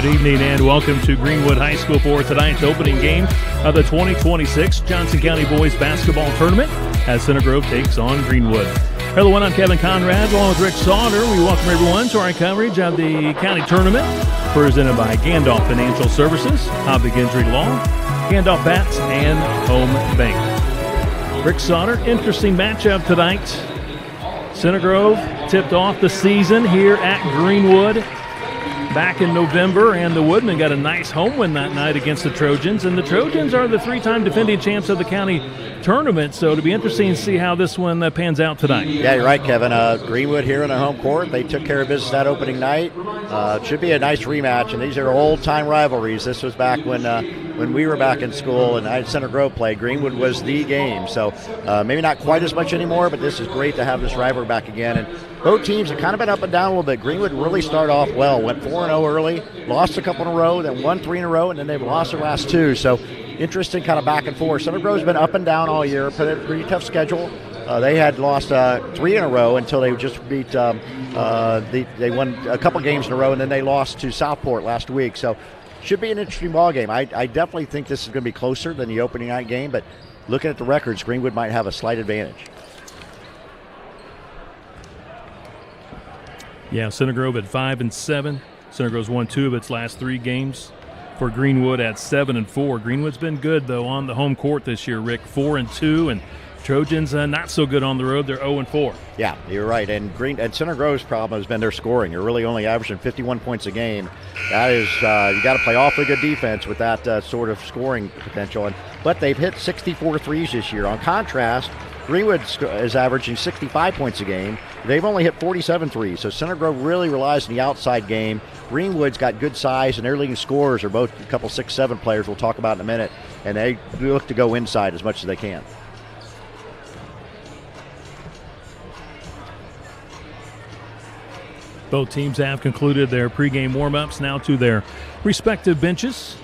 evening and welcome to Greenwood High School for tonight's opening game of the 2026 Johnson County Boys Basketball Tournament as Center Grove takes on Greenwood. Hello, I'm Kevin Conrad along with Rick Sauter. We welcome everyone to our coverage of the county tournament presented by Gandolph Financial Services, Habig Injury Law, Gandolph Bats, and Home Bank. Rick Sauter, interesting matchup tonight. Center Grove tipped off the season here at Greenwood back in November, and the Woodmen got a nice home win that night against the Trojans, and the Trojans are the three-time defending champs of the county tournament, so it'll be interesting to see how this one pans out tonight. Yeah, you're right, Kevin. Greenwood here in the home court. They took care of business that opening night. Should be a nice rematch, and these are old-time rivalries. This was back when we were back in school and I had Center Grove play. Greenwood was the game, so maybe not quite as much anymore, but this is great to have this rivalry back again. And both teams have kind of been up and down a little bit. Greenwood really started off well, went 4-0 early, lost a couple in a row, then won 3 in a row, and then they've lost their last 2. So interesting kind of back and forth. Center Grove's been up and down all year, put a pretty tough schedule. They had lost 3 in a row until they just beat, they won a couple games in a row, and then they lost to Southport last week. So should be an interesting ball game. I definitely think this is going to be closer than the opening night game, but looking at the records, Greenwood might have a slight advantage. Yeah, Center Grove at 5-7. Center Grove's won 2 of its last 3 games. For Greenwood at 7-4. Greenwood's been good though on the home court this year, Rick. 4-2, and Trojans not so good on the road. They're 0-4. Yeah, you're right. And Center Grove's problem has been their scoring. You're really only averaging 51 points a game. That is, you got to play awfully good defense with that sort of scoring potential. But they've hit 64 threes this year. On contrast, Greenwood is averaging 65 points a game. They've only hit 47 threes, so Center Grove really relies on the outside game. Greenwood's got good size, and their leading scorers are both a couple 6'7" players we'll talk about in a minute, and they look to go inside as much as they can. Both teams have concluded their pregame warm-ups, now to their respective benches.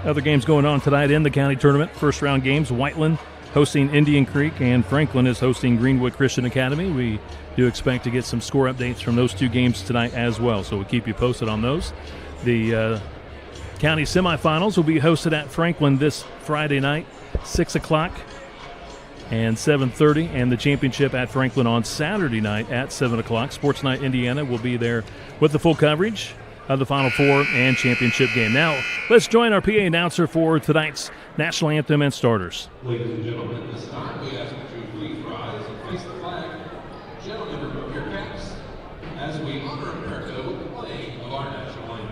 Other games going on tonight in the county tournament. First round games, Whiteland hosting Indian Creek, and Franklin is hosting Greenwood Christian Academy. We do expect to get some score updates from those 2 games tonight as well, so we'll keep you posted on those. The county semifinals will be hosted at Franklin this Friday night, 6 o'clock and 7:30, and the championship at Franklin on Saturday night at 7 o'clock. Sports Night Indiana will be there with the full coverage of the Final Four and championship game. Now, let's join our PA announcer for tonight's national anthem and starters. Ladies and gentlemen, this time we ask you to please rise and face the flag. Gentlemen, remove your caps as we honor America with the playing of our national anthem.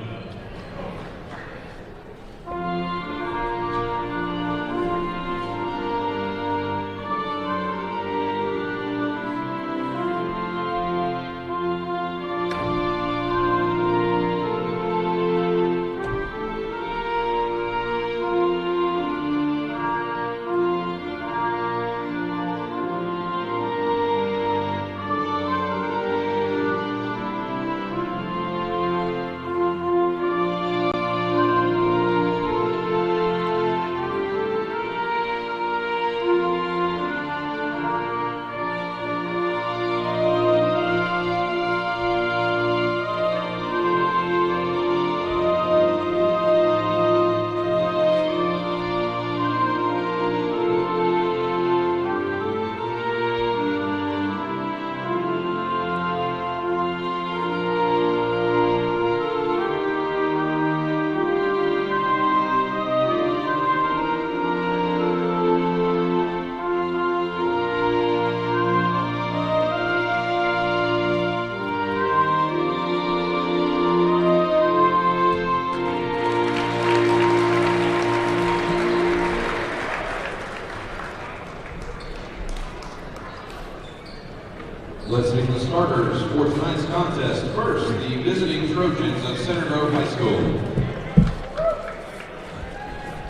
Let's meet the starters for tonight's contest. First, the visiting Trojans of Center Grove High School.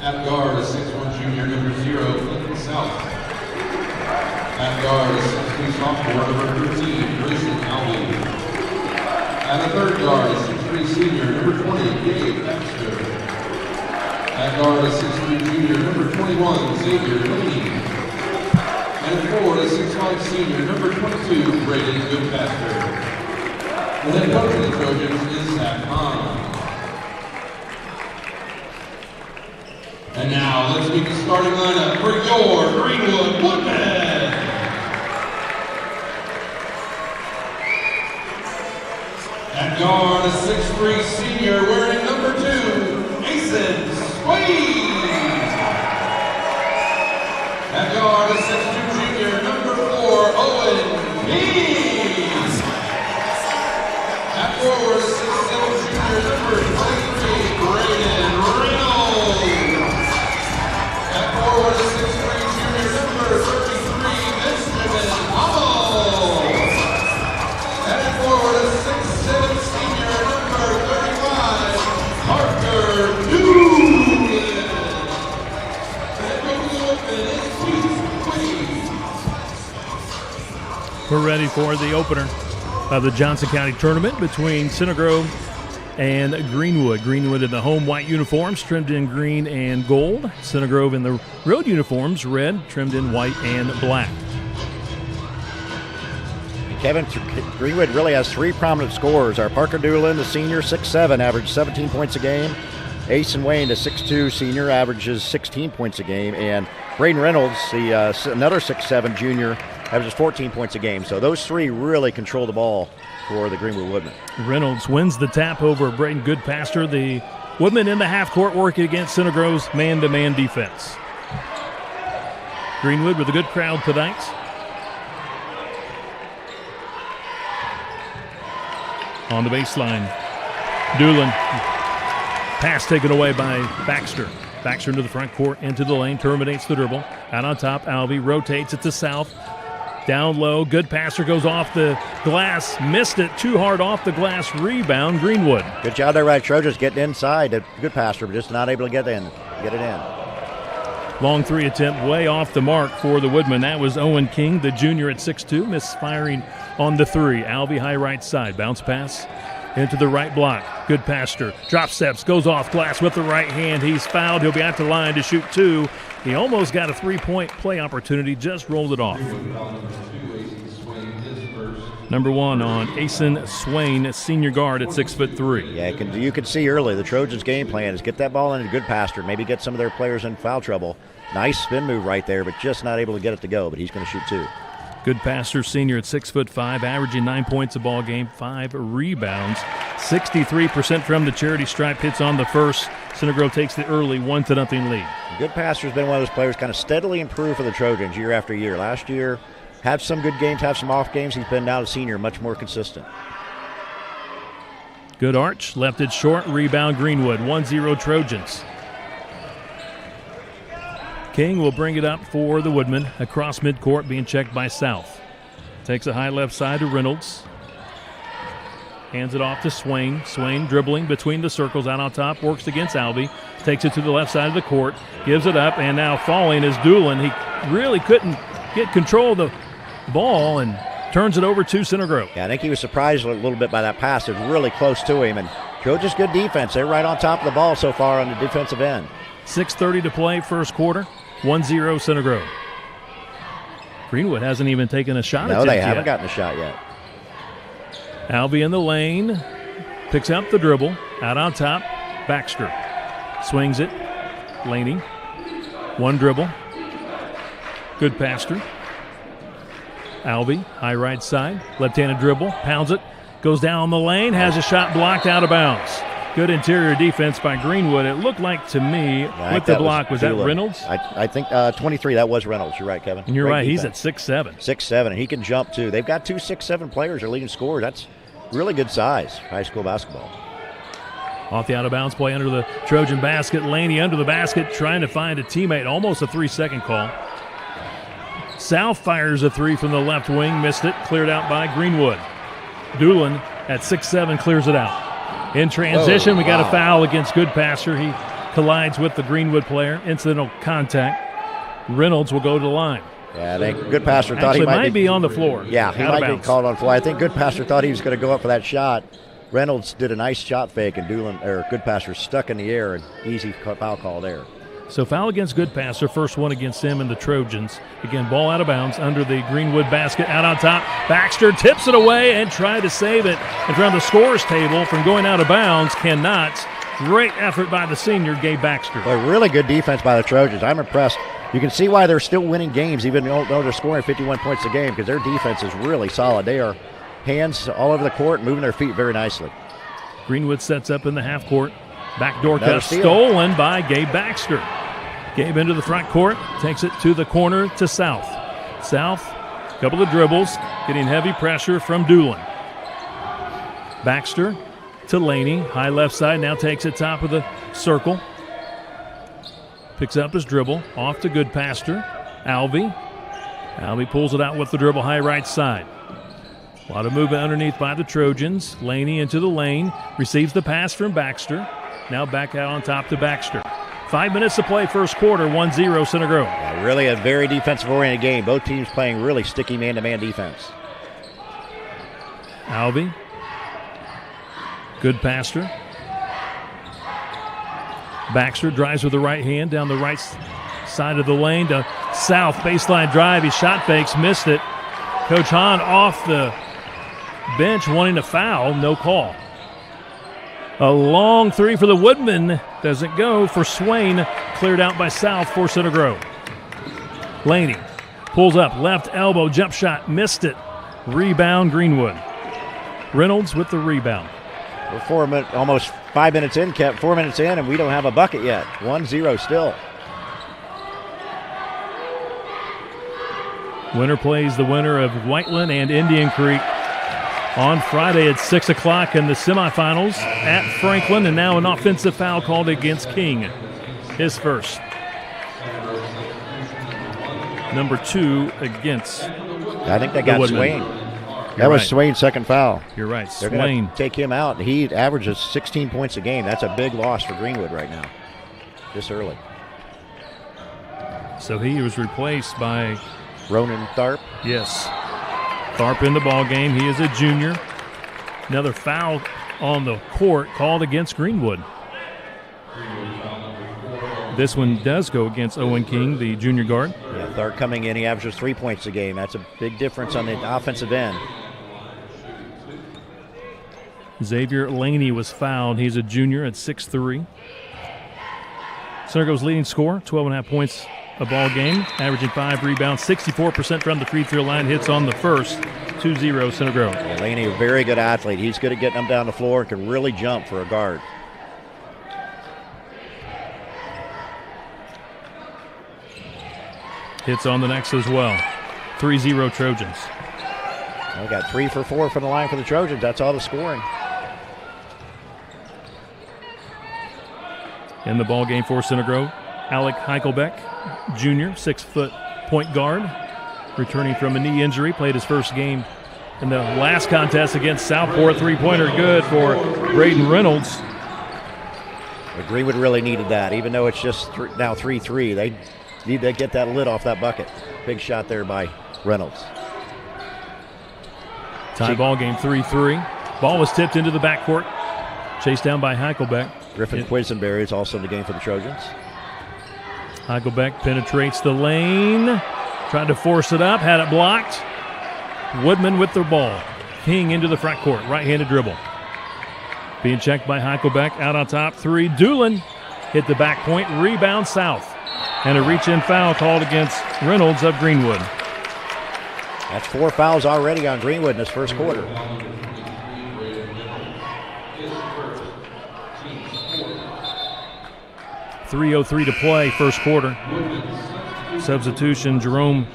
At guard is 6'1" junior, number 0, Clinton South. At guard is 6'2" sophomore, number 13, Grayson Alvey. At the third guard is 6'3" senior, number 20, Gabe Baxter. At guard is 6'3" junior, number 21, Xavier Laney. And at forward is 6'5" senior, number 22, Braden Goodpaster. The head coach of the Trojans is Zach Hahn. And now let's meet the starting lineup for your Greenwood Woodmen. At guard, a 6'3" senior wearing number 2, Mason Swain. At guard, a 6'2" junior, number 4, Owen Means. At forward, a 6'7" junior, number 23, Brayden Reynolds. At forward, a 6'3" junior, number 33, Benjamin Hummel. And at forward, a 6'7" senior, number 35, Parker Newland. We're ready for the opener of the Johnson County Tournament between Center Grove and Greenwood. Greenwood in the home white uniforms, trimmed in green and gold. Center Grove in the road uniforms, red, trimmed in white and black. Kevin, Greenwood really has 3 prominent scorers. Our Parker Newland, the senior, 6'7", averaged 17 points a game. Asen Wayne, the 6'2" senior, averages 16 points a game. And Brayden Reynolds, the another 6'7" junior, averages 14 points a game. So those 3 really control the ball for the Greenwood Woodmen. Reynolds wins the tap over Brayden Goodpaster. The Woodmen in the half court working against Center Grove's man-to-man defense. Greenwood with a good crowd tonight. On the baseline, Doolin. Pass taken away by Baxter. Baxter into the front court, into the lane, terminates the dribble. Out on top, Alvey rotates it to South. Down low, Goodpaster goes off the glass. Missed it, too hard off the glass. Rebound, Greenwood. Good job there by Trojans getting inside. Goodpaster, but just not able to get it in. Long 3 attempt, way off the mark for the Woodmen. That was Owen King, the junior at 6'2", misfiring on the 3. Alvey high right side, bounce pass into the right block. Goodpaster drop steps, goes off glass with the right hand. He's fouled. He'll be at the line to shoot 2. He almost got a 3-point play opportunity, just rolled it off. Number 1 on Asen Swain, senior guard at 6'3". Yeah, you can see early the Trojans' game plan is get that ball into Goodpaster, maybe get some of their players in foul trouble. Nice spin move right there, but just not able to get it to go, but he's going to shoot 2. Goodpaster, senior at 6'5", averaging 9 points a ball game, 5 rebounds, 63% from the charity stripe. Hits on the first. Center Grove takes the early 1-0 lead. Goodpaster's been one of those players kind of steadily improve for the Trojans year after year. Last year, had some good games, have some off games. He's been now a senior, much more consistent. Good arch, left it short, rebound Greenwood, 1-0 Trojans. King will bring it up for the Woodmen across midcourt, being checked by South. Takes a high left side to Reynolds. Hands it off to Swain. Swain dribbling between the circles, out on top, works against Alvey. Takes it to the left side of the court, gives it up, and now falling is Doolin. He really couldn't get control of the ball and turns it over to Center Grove. Yeah, I think he was surprised a little bit by that pass. It was really close to him, and Trojans good defense. They're right on top of the ball so far on the defensive end. 6:30 to play, first quarter. 1-0 Center Grove. Greenwood hasn't even taken a shot. No, they haven't gotten a shot yet. Alvey in the lane, picks up the dribble, out on top, Baxter swings it, Laney, 1 dribble, Goodpaster, Alvey, high right side, left-handed dribble, pounds it, goes down the lane, has a shot blocked out of bounds. Good interior defense by Greenwood. It looked like to me with the block, was that Reynolds? I think 23, that was Reynolds. You're right, Kevin. And you're right, defense. He's at 6'7". 6'7", and he can jump too. They've got 2 6'7" players, their leading scorers. That's really good size, high school basketball. Off the out-of-bounds play under the Trojan basket. Laney under the basket trying to find a teammate. Almost a 3-second call. South fires a 3 from the left wing. Missed it. Cleared out by Greenwood. Doolin at 6'7" clears it out. In transition, we got a foul against Goodpaster. He collides with the Greenwood player. Incidental contact. Reynolds will go to the line. Yeah, I think Goodpaster thought he might be on the floor. Yeah, he might be called on the floor. I think Goodpaster thought he was going to go up for that shot. Reynolds did a nice shot fake, and Goodpaster stuck in the air, and easy foul call there. So foul against Goodpaster, first one against him and the Trojans. Again, ball out of bounds under the Greenwood basket, out on top. Baxter tips it away and tried to save it in front of the scorer's table from going out of bounds. Cannot. Great effort by the senior, Gabe Baxter. A really good defense by the Trojans. I'm impressed. You can see why they're still winning games, even though they're scoring 51 points a game, because their defense is really solid. They are hands all over the court, moving their feet very nicely. Greenwood sets up in the half court. Backdoor cut stolen by Gabe Baxter. Gabe into the front court, takes it to the corner to South. South, couple of dribbles, getting heavy pressure from Doolin. Baxter to Laney, high left side, now takes it top of the circle. Picks up his dribble, off to Goodpaster. Alvey. Alvey pulls it out with the dribble, high right side. A lot of movement underneath by the Trojans. Laney into the lane, receives the pass from Baxter. Now back out on top to Baxter. 5 minutes to play first quarter, 1-0 Center Grove. Yeah, really a very defensive-oriented game. Both teams playing really sticky man-to-man defense. Alvey. Goodpaster. Baxter drives with the right hand down the right side of the lane to South. Baseline drive. He shot fakes, missed it. Coach Hahn off the bench wanting a foul. No call. A long three for the Woodmen. Doesn't go for Swain. Cleared out by South for Center Grove. Laney pulls up. Left elbow. Jump shot. Missed it. Rebound Greenwood. Reynolds with the rebound. We're almost 5 minutes in, kept 4 minutes in, and we don't have a bucket yet. 1-0 still. Winner plays the winner of Whiteland and Indian Creek on Friday at 6 o'clock in the semifinals at Franklin, and now an offensive foul called against King. His first. Number 2 against I think they got Swain. That was Swain's second foul. You're right, They're going to take him out. He averages 16 points a game. That's a big loss for Greenwood right now, this early. So he was replaced by Ronan Tharp. Yes. Tharp in the ball game. He is a junior. Another foul on the court called against Greenwood. This one does go against Owen King, the junior guard. Yeah, Tharp coming in, he averages 3 points a game. That's a big difference on the offensive end. Xavier Laney was fouled. He's a junior at 6'3". Center Grove's leading scorer, 12.5 points a ball game, averaging 5 rebounds, 64% from the free throw line, hits on the first. 2-0 Center Grove. Laney, a very good athlete. He's good at getting them down the floor and can really jump for a guard. Hits on the next as well. 3-0 Trojans. We got 3 for 4 from the line for the Trojans. That's all the scoring. In the ball game for Center Grove, Alec Heichelbeck, junior, 6-foot point guard, returning from a knee injury, played his first game in the last contest against Southport. Three-pointer good for Braden Reynolds. But Greenwood really needed that, even though it's just now 3-3. They need to get that lid off that bucket. Big shot there by Reynolds. Tie ball game, 3-3. Ball was tipped into the backcourt, chased down by Heichelbeck. Griffin Quisenberry is also in the game for the Trojans. Heichelbeck penetrates the lane, tried to force it up, had it blocked. Woodman with the ball. King into the front court, right-handed dribble. Being checked by Heichelbeck, out on top, 3. Doolin hit the back point, rebound South. And a reach-in foul called against Reynolds of Greenwood. That's 4 fouls already on Greenwood in this first quarter. .303 to play, first quarter. Substitution, Jerome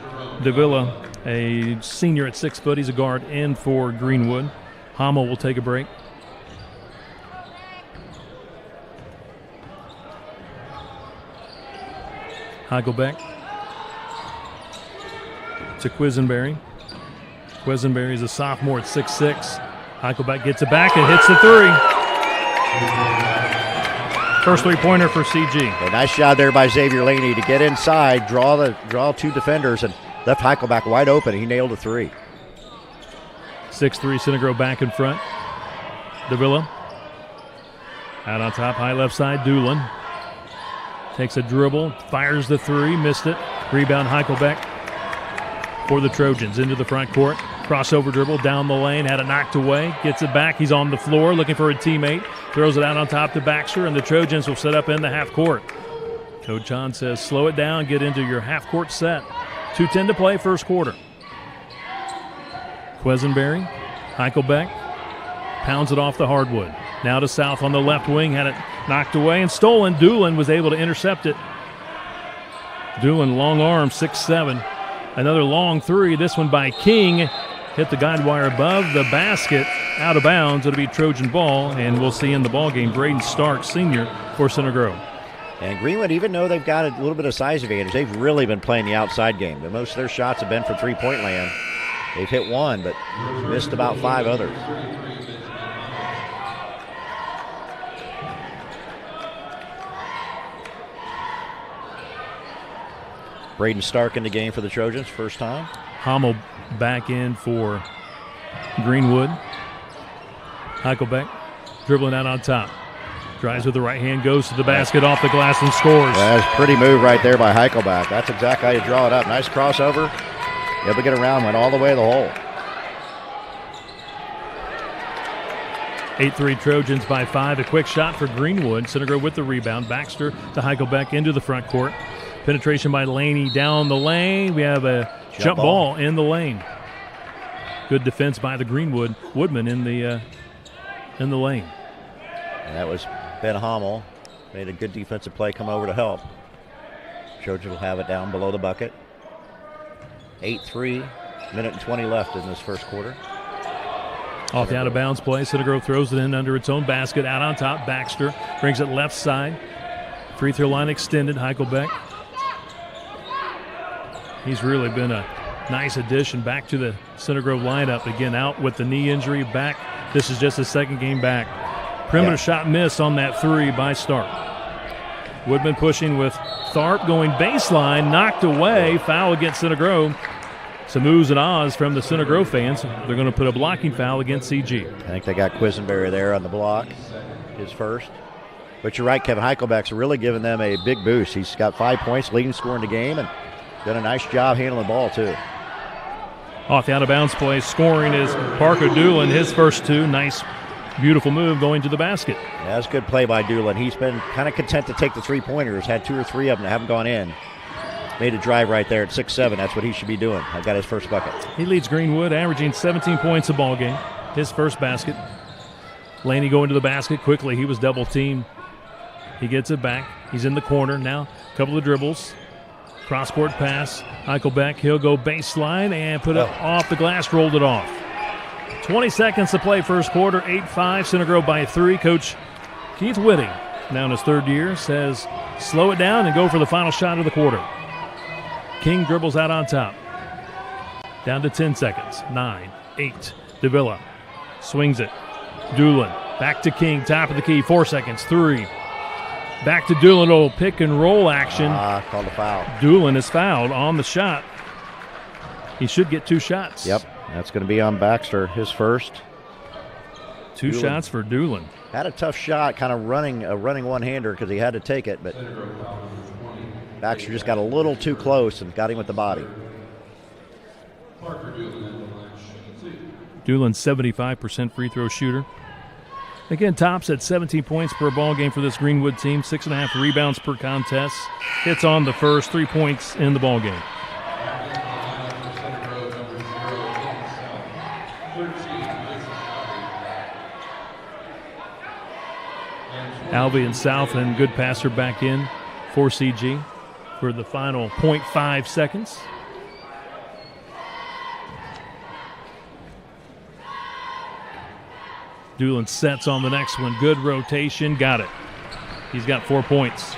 Davila, a senior at 6 foot. He's a guard in for Greenwood. Hamel will take a break. Heichelbeck to Quisenberry. Quisenberry is a sophomore at 6'6". Heichelbeck gets it back and hits the 3. First three-pointer for CG. A nice job there by Xavier Laney to get inside, draw 2 defenders, and left Heichelbeck wide open. He nailed a 3. 6'3", Center Grove back in front. Davila. Out on top, high left side, Doolin. Takes a dribble, fires the 3, missed it. Rebound Heichelbeck for the Trojans into the front court. Crossover dribble down the lane, had it knocked away, gets it back. He's on the floor looking for a teammate, throws it out on top to Baxter, and the Trojans will set up in the half court. Coach John says slow it down, get into your half court set. 2:10 to play, first quarter. Quisenberry, Heichelbeck, pounds it off the hardwood. Now to South on the left wing, had it knocked away and stolen. Doolin was able to intercept it. Doolin, long arm, 6'7". Another long three, this one by King. Hit the guide wire above the basket, out of bounds. It'll be Trojan ball, and we'll see in the ball game Braden Stark, senior, for Center Grove. And Greenwood, even though they've got a little bit of size advantage, they've really been playing the outside game. But most of their shots have been from three-point land. They've hit one, but missed about 5 others. Braden Stark in the game for the Trojans, first time. Hommel back in for Greenwood. Heichelbeck dribbling out on top. Drives with the right hand, goes to the basket, off the glass, and scores. That's a pretty move right there by Heichelbeck. That's exactly how you draw it up. Nice crossover. Able to get around, went all the way to the hole. 8-3 Trojans by 5. A quick shot for Greenwood. Center Grove with the rebound. Baxter to Heichelbeck into the front court. Penetration by Laney down the lane. We have a jump ball in the lane. Good defense by the Greenwood Woodman in the lane. And that was Ben Hommel. Made a good defensive play, come over to help. Trojans will have it down below the bucket. 8-3, minute and 20 left in this first quarter. Off the out-of-bounds play, Center Grove throws it in under its own basket. Out on top, Baxter brings it left side. Free throw line extended, Heichelbeck. He's really been a nice addition back to the Center Grove lineup. Again, out with the knee injury, back. This is just his second game back. Perimeter shot miss on that three by Stark. Woodman pushing with Tharp going baseline, knocked away, foul against Center Grove. Some oohs and ahs from the Center Grove fans. They're going to put a blocking foul against CG. I think they got Quisenberry there on the block, his first. But you're right, Kevin Heichelbeck's really given them a big boost. He's got 5 points, leading scorer in the game, and done a nice job handling the ball, too. Off the out-of-bounds play, scoring is Parker Doolin, his first two. Nice, beautiful move going to the basket. Yeah, that's a good play by Doolin. He's been kind of content to take the three-pointers, had 2 or 3 of them that haven't gone in. Made a drive right there at 6'7". That's what he should be doing. I got his first bucket. He leads Greenwood, averaging 17 points a ball game. His first basket. Laney going to the basket quickly. He was double-teamed. He gets it back. He's in the corner now. A couple of dribbles. Cross-court pass. Heichelbeck, he'll go baseline and put it off the glass, rolled it off. 20 seconds to play first quarter, 8-5. Center Grove by 3. Coach Keith Whitting, now in his third year, says slow it down and go for the final shot of the quarter. King dribbles out on top. Down to 10 seconds. 9, 8. Davila swings it. Doolin back to King, top of the key. 4 seconds. 3. Back to Doolin. Little pick and roll action. Called a foul. Doolin is fouled on the shot. He should get 2 shots. Yep, that's going to be on Baxter, his first. 2 shots for Doolin. Had a tough shot, kind of running one-hander because he had to take it, but Baxter just got a little too close and got him with the body. Doolin, 75% free throw shooter. Again, tops at 17 points per ball game for this Greenwood team. 6.5 rebounds per contest. Hits on the first, 3 points in the ball game. Alvey and South and good passer back in for CG for the final 0.5 seconds. Doolin sets on the next one. Good rotation. Got it. He's got 4 points.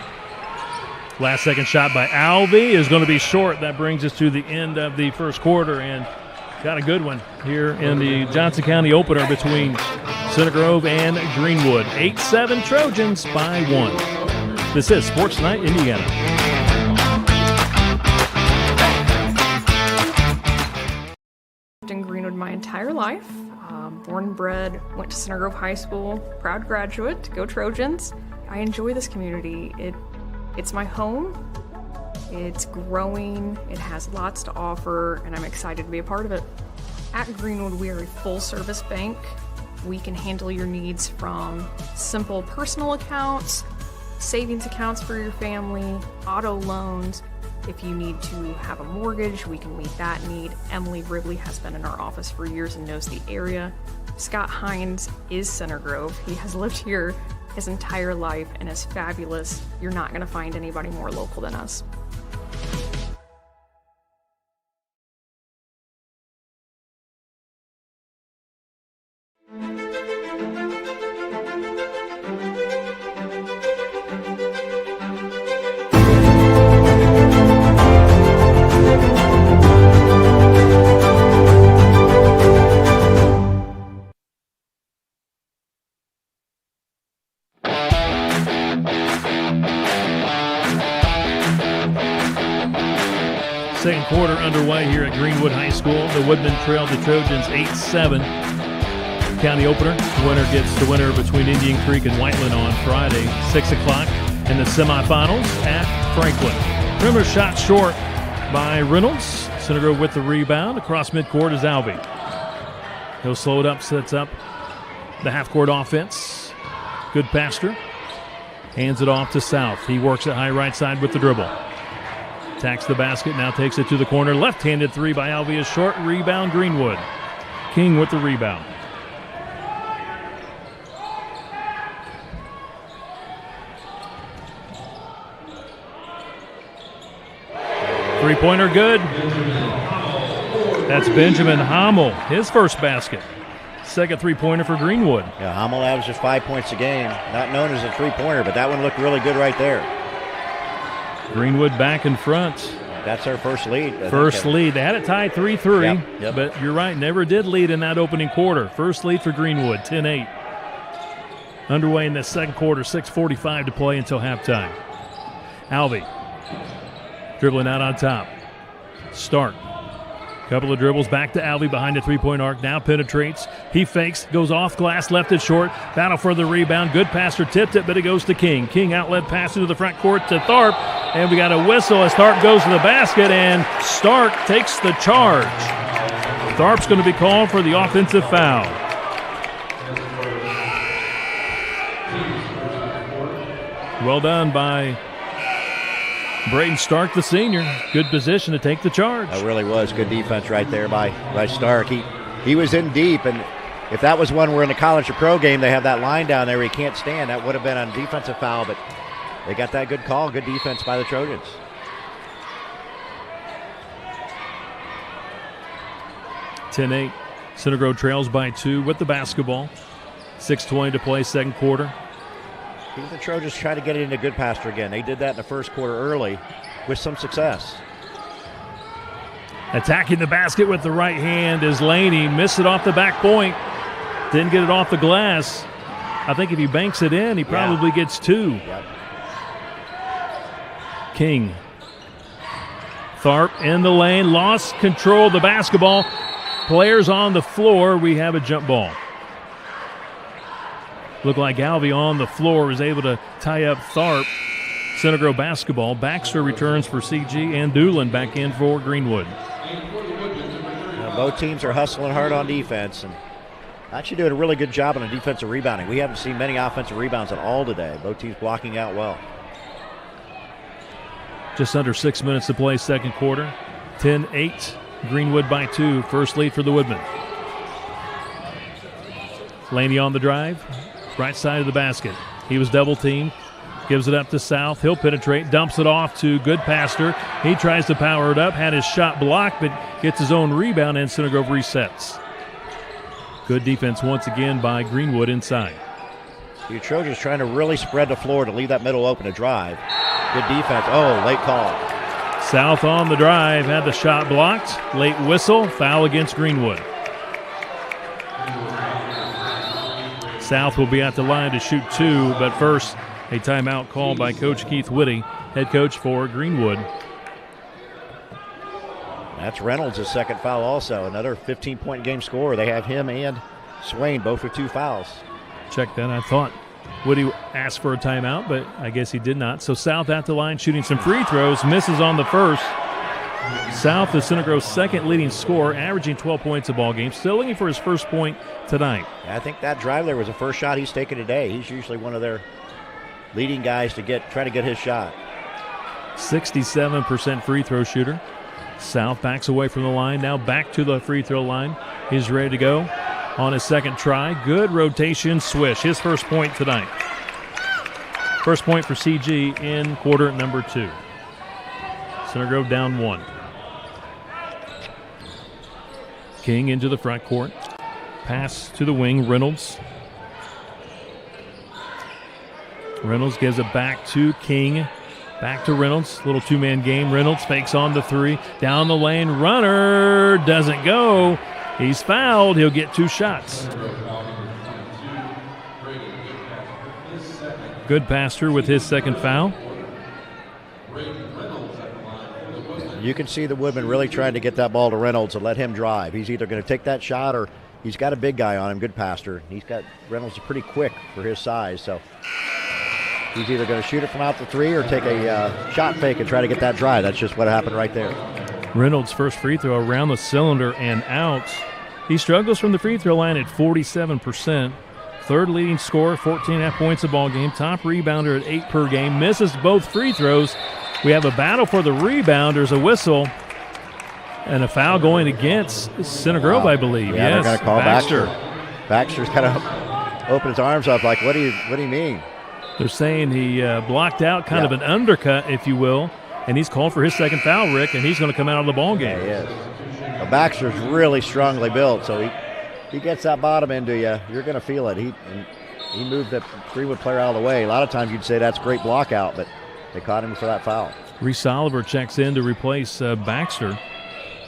Last second shot by Alvey is going to be short. That brings us to the end of the first quarter, and got a good one here in the Johnson County opener between Center Grove and Greenwood. 8-7 Trojans by 1. This is Sports Night Indiana. In Greenwood my entire life. Born and bred, went to Center Grove High School, proud graduate, go Trojans. I enjoy this community. It's my home, it's growing, it has lots to offer, and I'm excited to be a part of it. At Greenwood, we are a full-service bank. We can handle your needs from simple personal accounts, savings accounts for your family, auto loans. If you need to have a mortgage, we can meet that need. Emily Ridley has been in our office for years and knows the area. Scott Hines is Center Grove. He has lived here his entire life and is fabulous. You're not going to find anybody more local than us. Second quarter underway here at Greenwood High School. The Woodmen trailed the Trojans 8-7. County opener. The winner gets the winner between Indian Creek and Whiteland on Friday, 6 o'clock. In the semifinals at Franklin. Rimmer shot short by Reynolds. Center Grove with the rebound. Across midcourt is Albee. He'll slow it up, sets up the half-court offense. Good passer. Hands it off to South. He works it high right side with the dribble. Attacks the basket, now takes it to the corner. Left-handed three by Alvey is short. Rebound, Greenwood. King with the rebound. Three-pointer good. That's Benjamin Hommel, his first basket. Second three-pointer for Greenwood. Yeah, Hommel averages 5 points a game. Not known as a three-pointer, but that one looked really good right there. Greenwood back in front. That's their first lead. First lead. They had it tied 3-3, Yep. but you're right, never did lead in that opening quarter. First lead for Greenwood, 10-8. Underway in the second quarter, 6:45 to play until halftime. Alvey dribbling out on top. Stark. Couple of dribbles back to Alvey behind the three-point arc. Now penetrates. He fakes, goes off glass, left it short. Battle for the rebound. Good passer, tipped it, but it goes to King. King outlet pass into the front court to Tharp. And we got a whistle as Tharp goes to the basket, and Stark takes the charge. Tharp's going to be called for the offensive foul. Well done by Braden Stark, the senior. Good position to take the charge. That really was good defense right there by Stark. He was in deep, and if that was one where in the college or pro game they have that line down there where he can't stand, that would have been on defensive foul, but they got that good call. Good defense by the Trojans. (10-8). Center Grove trails by 2 with the basketball. 6:20 to play, second quarter. I think the Trojans try to get it into good pasture again. They did that in the first quarter early with some success. Attacking the basket with the right hand is Laney. Missed it off the back point. Didn't get it off the glass. I think if he banks it in, he probably gets 2. Yep. King. Tharp in the lane. Lost control of the basketball. Players on the floor. We have a jump ball. Looked like Alvey on the floor was able to tie up Tharp. Center Grove basketball. Baxter returns for CG and Doolin back in for Greenwood. Both teams are hustling hard on defense and actually doing a really good job on the defensive rebounding. We haven't seen many offensive rebounds at all today. Both teams blocking out well. Just under 6 minutes to play, second quarter. 10-8. Greenwood by 2. First lead for the Woodmen. Laney on the drive. Right side of the basket. He was double teamed. Gives it up to South. He'll penetrate. Dumps it off to good passer. He tries to power it up. Had his shot blocked, but gets his own rebound, and Center Grove resets. Good defense once again by Greenwood inside. The Trojans trying to really spread the floor to leave that middle open to drive. Good defense. Oh, late call. South on the drive. Had the shot blocked. Late whistle. Foul against Greenwood. South will be at the line to shoot 2, but first a timeout called by Coach Keith Whitty, head coach for Greenwood. That's Reynolds' second foul also. Another 15-point game scorer. They have him and Swain both with 2 fouls. Check that. I thought Whitty asked for a timeout, but I guess he did not. So South at the line shooting some free throws. Misses on the first. South is Center Grove's second leading scorer, averaging 12 points a ball game. Still looking for his first point tonight. I think that drive there was the first shot he's taken today. He's usually one of their leading guys to try to get his shot. 67% free throw shooter. South backs away from the line, now back to the free throw line. He's ready to go on his second try. Good rotation swish. His first point tonight. First point for CG in quarter number 2. Center Grove down 1. King into the front court. Pass to the wing, Reynolds. Reynolds gives it back to King. Back to Reynolds. Little two-man game. Reynolds fakes on the 3. Down the lane. Runner doesn't go. He's fouled. He'll get 2 shots. Good passer with his second foul. You can see the Woodman really trying to get that ball to Reynolds and let him drive. He's either going to take that shot or he's got a big guy on him, good passer. Reynolds is pretty quick for his size, so he's either going to shoot it from out the 3 or take a shot fake and try to get that drive. That's just what happened right there. Reynolds' first free throw around the cylinder and out. He struggles from the free throw line at 47%. Third leading scorer, 14.5 points a ball game. Top rebounder at 8 per game. Misses both free throws. We have a battle for the rebound. There's a whistle and a foul going against Center Grove, I believe. Yeah, yes, they're going to call Baxter. Baxter's kind of opened his arms up like, what do you mean? They're saying he blocked out kind of an undercut, if you will, and he's called for his second foul, Rick, and he's going to come out of the ball game. Yeah, he is. Well, Baxter's really strongly built, so he gets that bottom into you. You're going to feel it. He moved the Greenwood player out of the way. A lot of times you'd say that's great block out, but they caught him for that foul. Reese Oliver checks in to replace Baxter.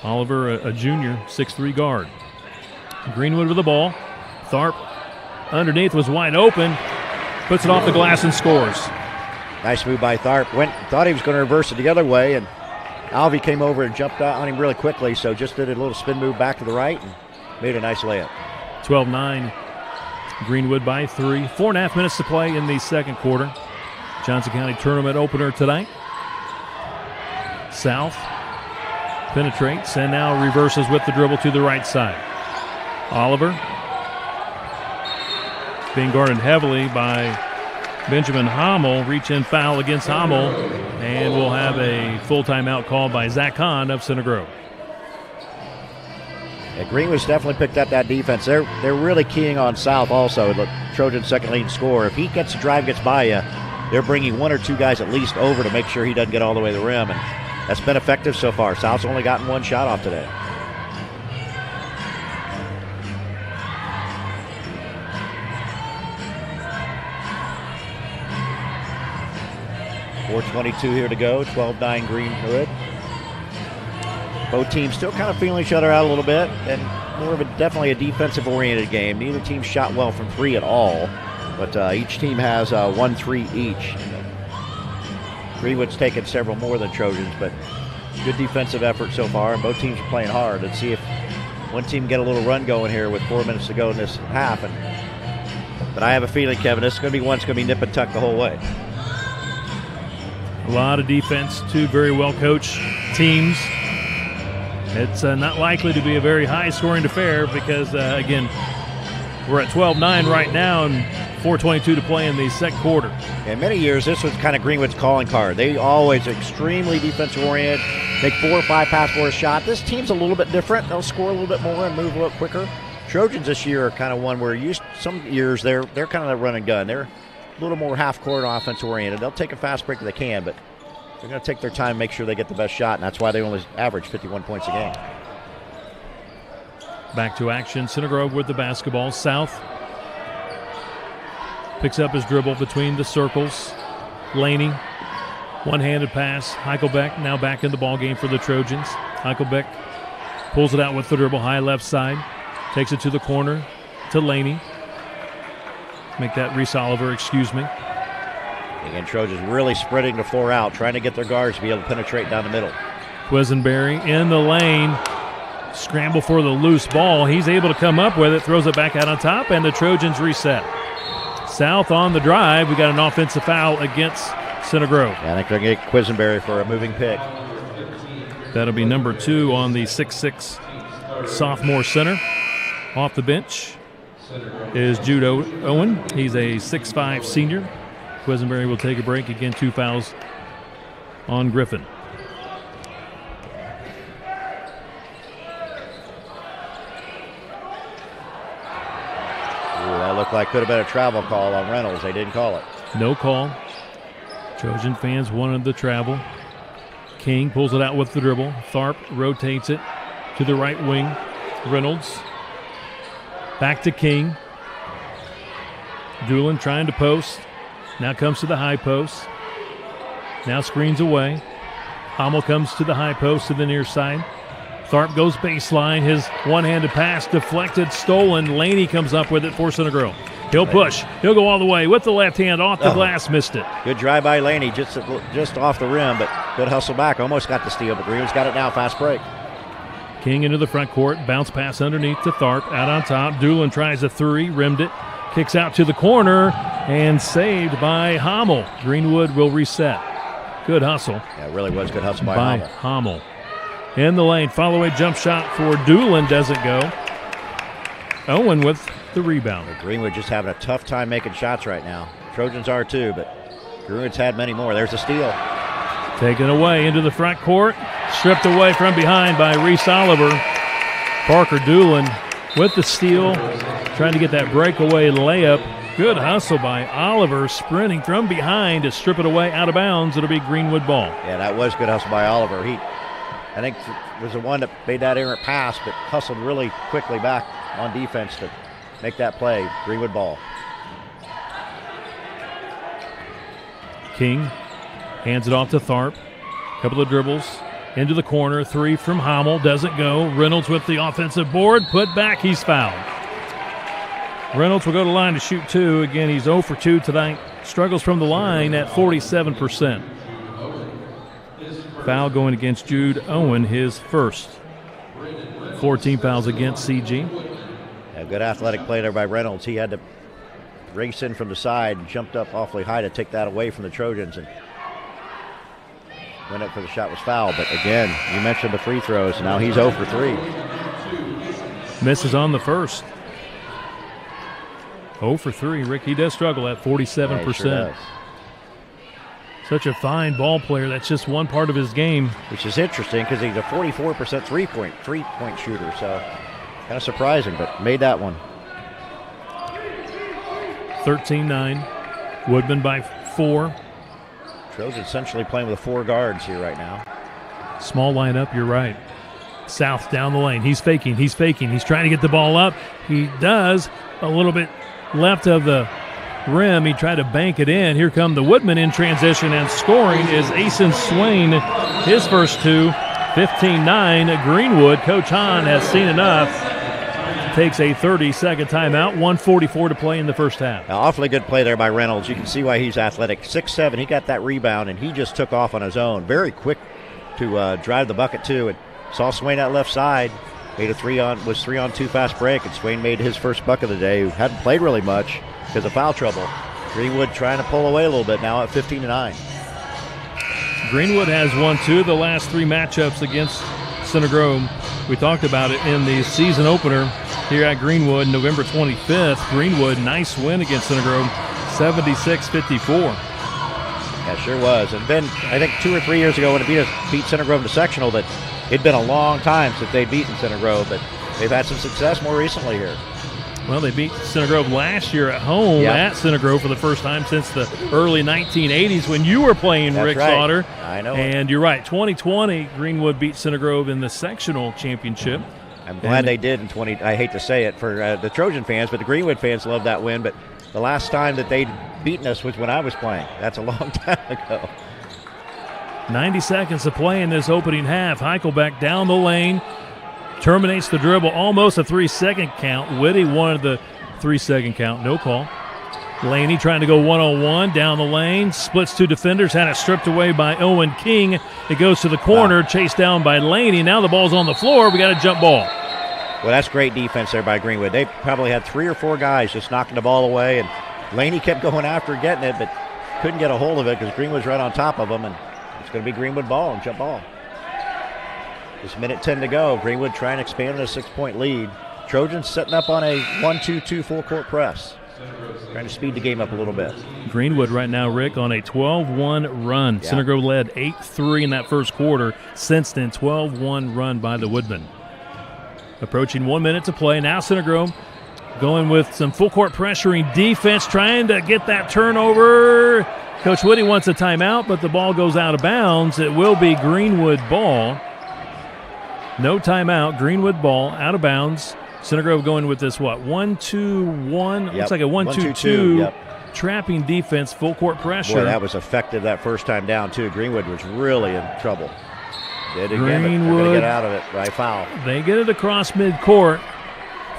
Oliver, a junior, 6'3" guard. Greenwood with the ball. Tharp underneath was wide open. Puts it off the glass and scores. Nice move by Tharp. Thought he was going to reverse it the other way, and Alvey came over and jumped on him really quickly, so just did a little spin move back to the right and made a nice layup. 12-9. Greenwood by 3. 4.5 minutes to play in the second quarter. Johnson County tournament opener tonight. South penetrates and now reverses with the dribble to the right side. Oliver being guarded heavily by Benjamin Hommel. Reach-in foul against Hommel, and we'll have a full timeout called by Zach Hahn of Center Grove. Yeah, Greenwood's definitely picked up that defense. They're really keying on South also, the Trojan's second leading scorer. If he gets a drive, gets by you, they're bringing 1 or 2 guys at least over to make sure he doesn't get all the way to the rim, and that's been effective so far. South's only gotten 1 shot off today. .422 here to go, 12-9 Greenwood. Both teams still kind of feeling each other out a little bit, and more of definitely a defensive-oriented game. Neither team shot well from 3 at all, but each team has 1 3 each. Greenwood's taken several more than Trojans, but good defensive effort so far, and both teams are playing hard. Let's see if one team can get a little run going here with 4 minutes to go in this half. But I have a feeling, Kevin, this is going to be one that's going to be nip and tuck the whole way. A lot of defense, 2 very well-coached teams. It's not likely to be a very high-scoring affair because, again, we're at 12-9 right now and 4:22 to play in the second quarter. In many years, this was kind of Greenwood's calling card. They always extremely defensive-oriented, make 4 or 5 passes for a shot. This team's a little bit different. They'll score a little bit more and move a little quicker. Trojans this year are kind of one where some years they're kind of that run and gun. They're a little more half-court offense-oriented. They'll take a fast break if they can, but they're going to take their time and make sure they get the best shot, and that's why they only average 51 points a game. Back to action. Center Grove with the basketball. South picks up his dribble between the circles. Laney, one-handed pass. Heichelbeck now back in the ball game for the Trojans. Heichelbeck pulls it out with the dribble, high left side. Takes it to the corner to Laney. Make that Reese Oliver, excuse me. Again, Trojans really spreading the floor out, trying to get their guards to be able to penetrate down the middle. Quisenberry in the lane. Scramble for the loose ball. He's able to come up with it, throws it back out on top, and the Trojans reset. South on the drive. We got an offensive foul against Center Grove. Yeah, I think they're going to get Quisenberry for a moving pick. That'll be number 2 on the 6'6" sophomore center. Off the bench is Jude Owen. He's a 6'5" senior. Quisenberry will take a break. Again, 2 fouls on Griffin. That looked like could have been a travel call on Reynolds. They didn't call it. No call. Trojan fans wanted the travel. King pulls it out with the dribble. Tharp rotates it to the right wing. Reynolds back to King. Doolin trying to post. Now comes to the high post. Now screens away. Hummel comes to the high post to the near side. Tharp goes baseline. His one-handed pass deflected, stolen. Laney comes up with it for Center Grove. He'll push. He'll go all the way with the left hand off the glass. Missed it. Good drive by Laney, just off the rim, but good hustle back. Almost got the steal, but Greenwood's got it now. Fast break. King into the front court. Bounce pass underneath to Tharp. Out on top. Doolin tries a 3. Rimmed it. Kicks out to the corner and saved by Hummel. Greenwood will reset. Good hustle. Yeah, it really was good hustle by Hummel. In the lane. Follow-away jump shot for Doolin. Doesn't go. Owen with the rebound. Greenwood just having a tough time making shots right now. Trojans are too, but Greenwood's had many more. There's a steal. Taken away into the front court. Stripped away from behind by Reese Oliver. Parker Doolin with the steal. Trying to get that breakaway layup. Good hustle by Oliver, sprinting from behind to strip it away out of bounds. It'll be Greenwood ball. Yeah, that was good hustle by Oliver. He, I think, was the one that made that errant pass, but hustled really quickly back on defense to make that play. Greenwood ball. King hands it off to Tharp. Couple of dribbles into the corner. 3 from Hummel. Doesn't go. Reynolds with the offensive board. Put back. He's fouled. Reynolds will go to the line to shoot 2. Again, he's 0 for 2 tonight. Struggles from the line at 47%. Foul going against Jude Owen, his first. 14 fouls against CG. A good athletic play there by Reynolds. He had to race in from the side and jumped up awfully high to take that away from the Trojans and went up for the shot, was fouled. But again, you mentioned the free throws. Now he's 0 for 3. Misses on the first. 0 for 3. Rick, he does struggle at 47%. Yeah, he sure does. Such a fine ball player. That's just one part of his game. Which is interesting because he's a 44% three-point shooter. So kind of surprising, but made that one. 13-9. Woodman by 4. Trojans essentially playing with 4 guards here right now. Small lineup, you're right. South down the lane. He's faking. He's trying to get the ball up. He does. A little bit left of the rim. He tried to bank it in. Here come the Woodman in transition, and scoring is Asen Swain. His first 2. 15-9. Greenwood. Coach Hahn has seen enough. Takes a 30-second timeout. 1:44 to play in the first half. Awfully good play there by Reynolds. You can see why he's athletic. 6'7". He got that rebound, and he just took off on his own. Very quick to drive the bucket, too. And saw Swain at left side. Made a 3-on-2 fast break, and Swain made his first bucket of the day. Who hadn't played really much because of foul trouble. Greenwood trying to pull away a little bit now at 15-9. Greenwood has won 2 of the last 3 matchups against Center Grove. We talked about it in the season opener here at Greenwood, November 25th. Greenwood, nice win against Center Grove, 76-54. Yeah, sure was. And then I think 2 or 3 years ago when it beat Center Grove in the sectional, that it'd been a long time since they'd beaten Center Grove, but they've had some success more recently here. Well, they beat Center Grove last year at home at Center Grove for the first time since the early 1980s when you were playing, That's Rick right. Sauter. I know. And you're right, 2020, Greenwood beat Center Grove in the sectional championship. I'm glad they did in 20. I hate to say it for the Trojan fans, but the Greenwood fans love that win. But the last time that they'd beaten us was when I was playing. That's a long time ago. 90 seconds to play in this opening half. Heichelbeck down the lane. Terminates the dribble. Almost a 3-second count. Whitty wanted the 3-second count. No call. Laney trying to go one-on-one down the lane. Splits 2 defenders. Had it stripped away by Owen King. It goes to the corner. Chased down by Laney. Now the ball's on the floor. We got a jump ball. Well, that's great defense there by Greenwood. They probably had 3 or 4 guys just knocking the ball away, and Laney kept going after getting it, but couldn't get a hold of it because Greenwood's right on top of him, and it's going to be Greenwood ball and jump ball. Just minute 10 to go. Greenwood trying to expand on a 6-point lead. Trojans setting up on a 1-2-2 full court press. Trying to speed the game up a little bit. Greenwood right now, Rick, on a 12-1 run. Yeah. Center Grove led 8-3 in that first quarter. Since then, 12-1 run by the Woodmen. Approaching 1 minute to play. Now Center Grove going with some full court pressuring defense, trying to get that turnover. Coach Whitty wants a timeout, but the ball goes out of bounds. It will be Greenwood ball. No timeout. Greenwood ball out of bounds. Center Grove going with this, 1-2-1? Yep. Looks like a 1-2-2. Yep. Trapping defense, full court pressure. Boy, that was effective that first time down, too. Greenwood was really in trouble. Did again, but they're going Greenwood, to get out of it by foul. they get it across midcourt.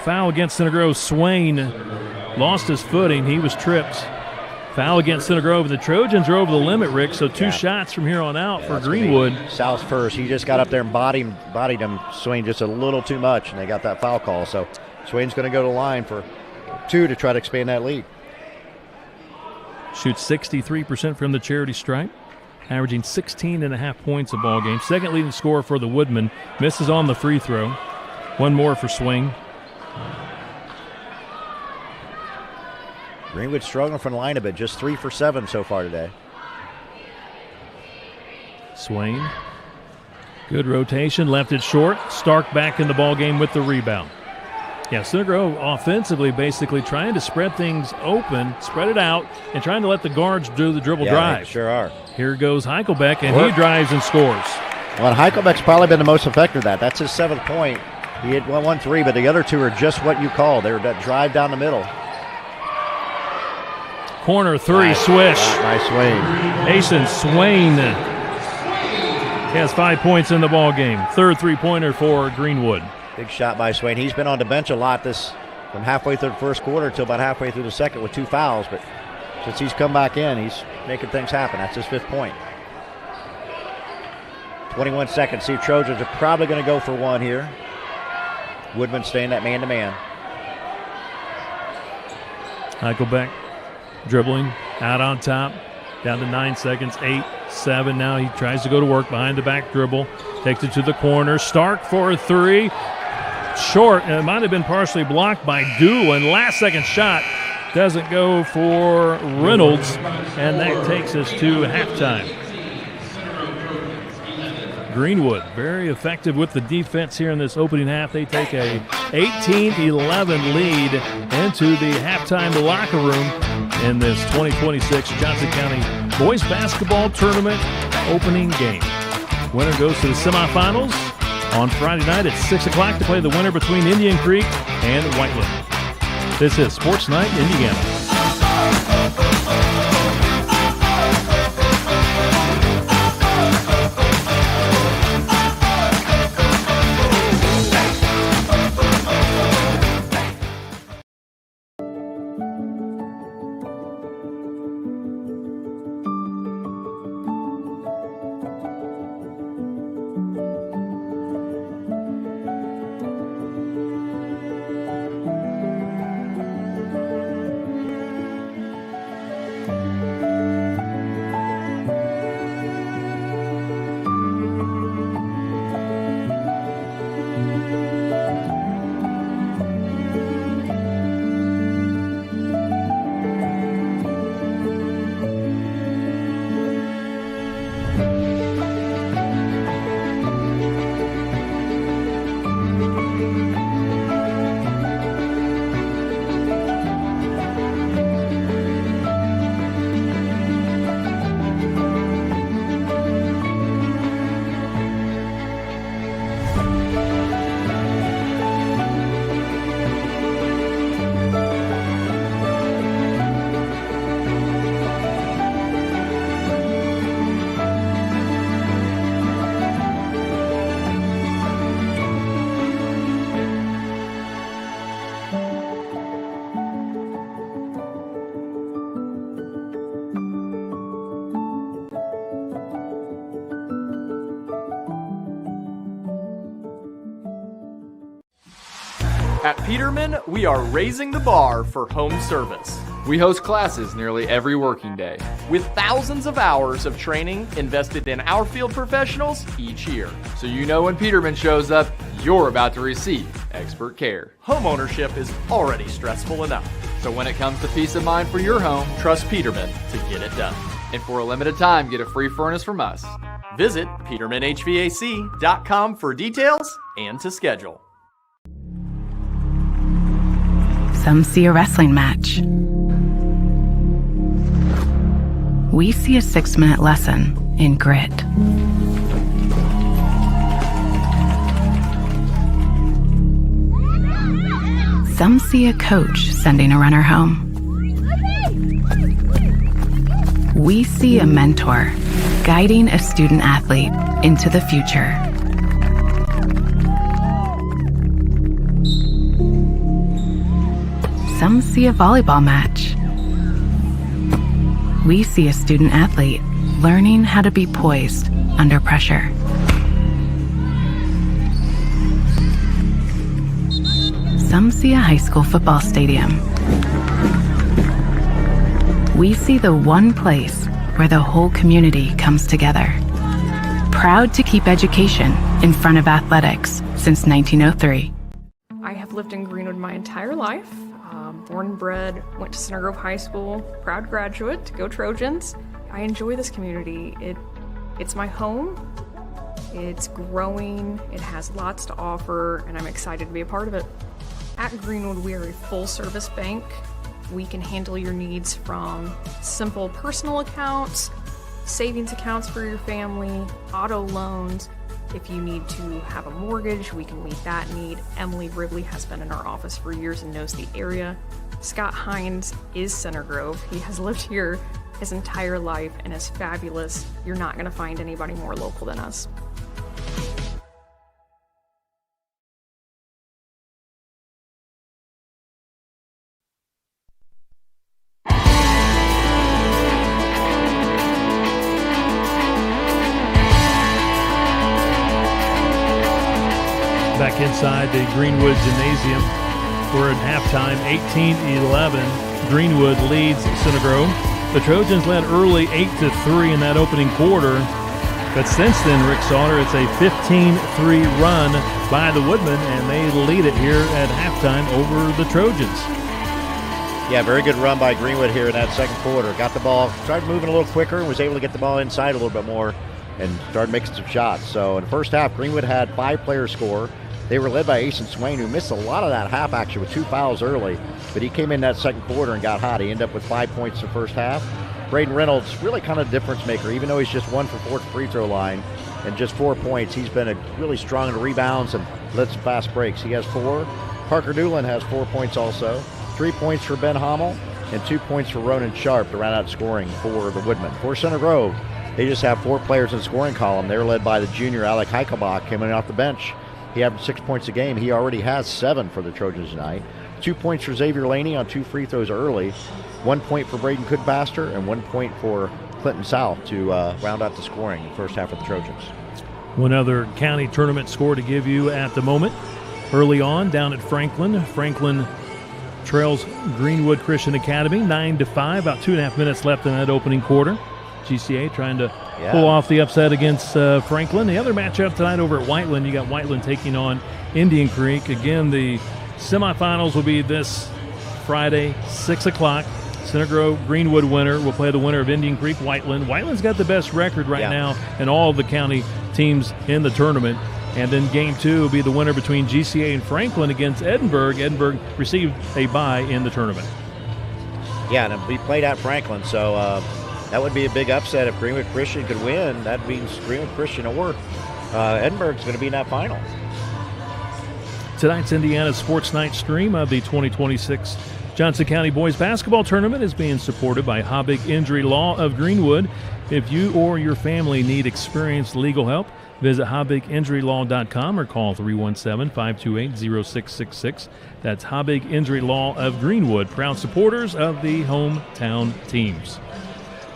Foul against Center Grove. Swain lost his footing. He was tripped. Foul against Center Grove. The Trojans are over the limit, Rick, so two shots from here on out for That's gonna Greenwood. be South first. He just got up there and bodied him, Swain, just a little too much, and they got that foul call. So Swain's going to go to the line for 2 to try to expand that lead. Shoots 63% from the charity stripe, averaging 16.5 points a ball game. Second leading scorer for the Woodmen. Misses on the free throw. One more for Swain. Greenwood struggling from the line a bit, just 3 for 7 so far today. Swain. Good rotation, left it short. Stark back in the ball game with the rebound. Yeah, Center Grove offensively basically trying to spread things open, spread it out, and trying to let the guards do the dribble drive. They sure are. Here goes Heichelbeck, and he drives and scores. Well, Heichelbeck's probably been the most effective at that. That's his 7th point. He had 1-3, but the other 2 are just what you call. They were that drive down the middle. Corner three, swish. Nice swing. Asen Swain has 5 points in the ball game. Third three-pointer for Greenwood. Big shot by Swain. He's been on the bench a lot from halfway through the first quarter until about halfway through the second with 2 fouls. But since he's come back in, he's making things happen. That's his 5th point. 21 seconds. See, Trojans are probably going to go for 1 here. Woodman staying that man-to-man. Heichelbeck dribbling out on top. Down to 9 seconds. 8, 7. Now he tries to go to work behind the back dribble. Takes it to the corner. Stark for a 3. Short. It might have been partially blocked by Doolin. Last second shot doesn't go for Reynolds. And that takes us to halftime. Greenwood very effective with the defense here in this opening half. They take a 18-11 lead into the halftime locker room in this 2026 Johnson County Boys Basketball Tournament opening game. Winner goes to the semifinals on Friday night at 6 o'clock to play the winner between Indian Creek and Whiteland. This is Sports Night Indiana. At Peterman, we are raising the bar for home service. We host classes nearly every working day, with thousands of hours of training invested in our field professionals each year. So you know when Peterman shows up, you're about to receive expert care. Homeownership is already stressful enough. So when it comes to peace of mind for your home, trust Peterman to get it done. And for a limited time, get a free furnace from us. Visit PetermanHVAC.com for details and to schedule. Some see a wrestling match. We see a 6-minute lesson in grit. Some see a coach sending a runner home. We see a mentor guiding a student athlete into the future. Some see a volleyball match. We see a student athlete learning how to be poised under pressure. Some see a high school football stadium. We see the one place where the whole community comes together. Proud to keep education in front of athletics since 1903. I have lived in Greenwood my entire life. Born and bred, went to Center Grove High School, proud graduate, go Trojans. I enjoy this community. It's my home. It's growing, it has lots to offer, and I'm excited to be a part of it. At Greenwood, we are a full-service bank. We can handle your needs from simple personal accounts, savings accounts for your family, auto loans. If you need to have a mortgage, we can meet that need. Emily Ridley has been in our office for years and knows the area. Scott Hines is Center Grove. He has lived here his entire life and is fabulous. You're not going to find anybody more local than us. Back inside the Greenwood Gymnasium, we're at halftime, 18-11. Greenwood leads Center Grove. The Trojans led early 8-3 in that opening quarter, but since then, Rick Sauter, it's a 15-3 run by the Woodmen, and they lead it here at halftime over the Trojans. Yeah, very good run by Greenwood here in that second quarter. Got the ball, tried moving a little quicker, and was able to get the ball inside a little bit more and started making some shots. So in the first half, Greenwood had 5 players score. They were led by Asen Swain, who missed a lot of that half action with 2 fouls early, but he came in that second quarter and got hot. He ended up with 5 points in the first half. Braden Reynolds, really kind of difference maker, even though he's just 1 for 4 at the free throw line and just 4 points. He's been really strong in the rebounds and led some fast breaks. He has 4. Parker Newland has 4 points also. 3 points for Ben Hommel and 2 points for Ronan Sharp to round out scoring for the Woodmen. For Center Grove, they just have 4 players in the scoring column. They're led by the junior Alec Heichelbach coming off the bench. He averaged 6 points a game. He already has 7 for the Trojans tonight. 2 points for Xavier Laney on 2 free throws early. 1 point for Braden Kudbaster and 1 point for Clinton South to round out the scoring in the first half of the Trojans. One other county tournament score to give you at the moment. Early on, down at Franklin. Franklin trails Greenwood Christian Academy 9-5. About 2.5 minutes left in that opening quarter. GCA trying to pull off the upset against Franklin. The other matchup tonight over at Whiteland, you got Whiteland taking on Indian Creek. Again, the semifinals will be this Friday, 6 o'clock. Center Grove Greenwood winner will play the winner of Indian Creek Whiteland. Whiteland's got the best record right now in all of the county teams in the tournament. And then game 2 will be the winner between GCA and Franklin against Edinburgh. Edinburgh received a bye in the tournament. Yeah, and we played at Franklin, so that would be a big upset if Greenwood Christian could win. That means Greenwood Christian or Edinburgh's going to be in that final. Tonight's Indiana Sports Night stream of the 2026 Johnson County Boys Basketball Tournament is being supported by Habig Injury Law of Greenwood. If you or your family need experienced legal help, visit HabigInjuryLaw.com or call 317-528-0666. That's Habig Injury Law of Greenwood, proud supporters of the hometown teams.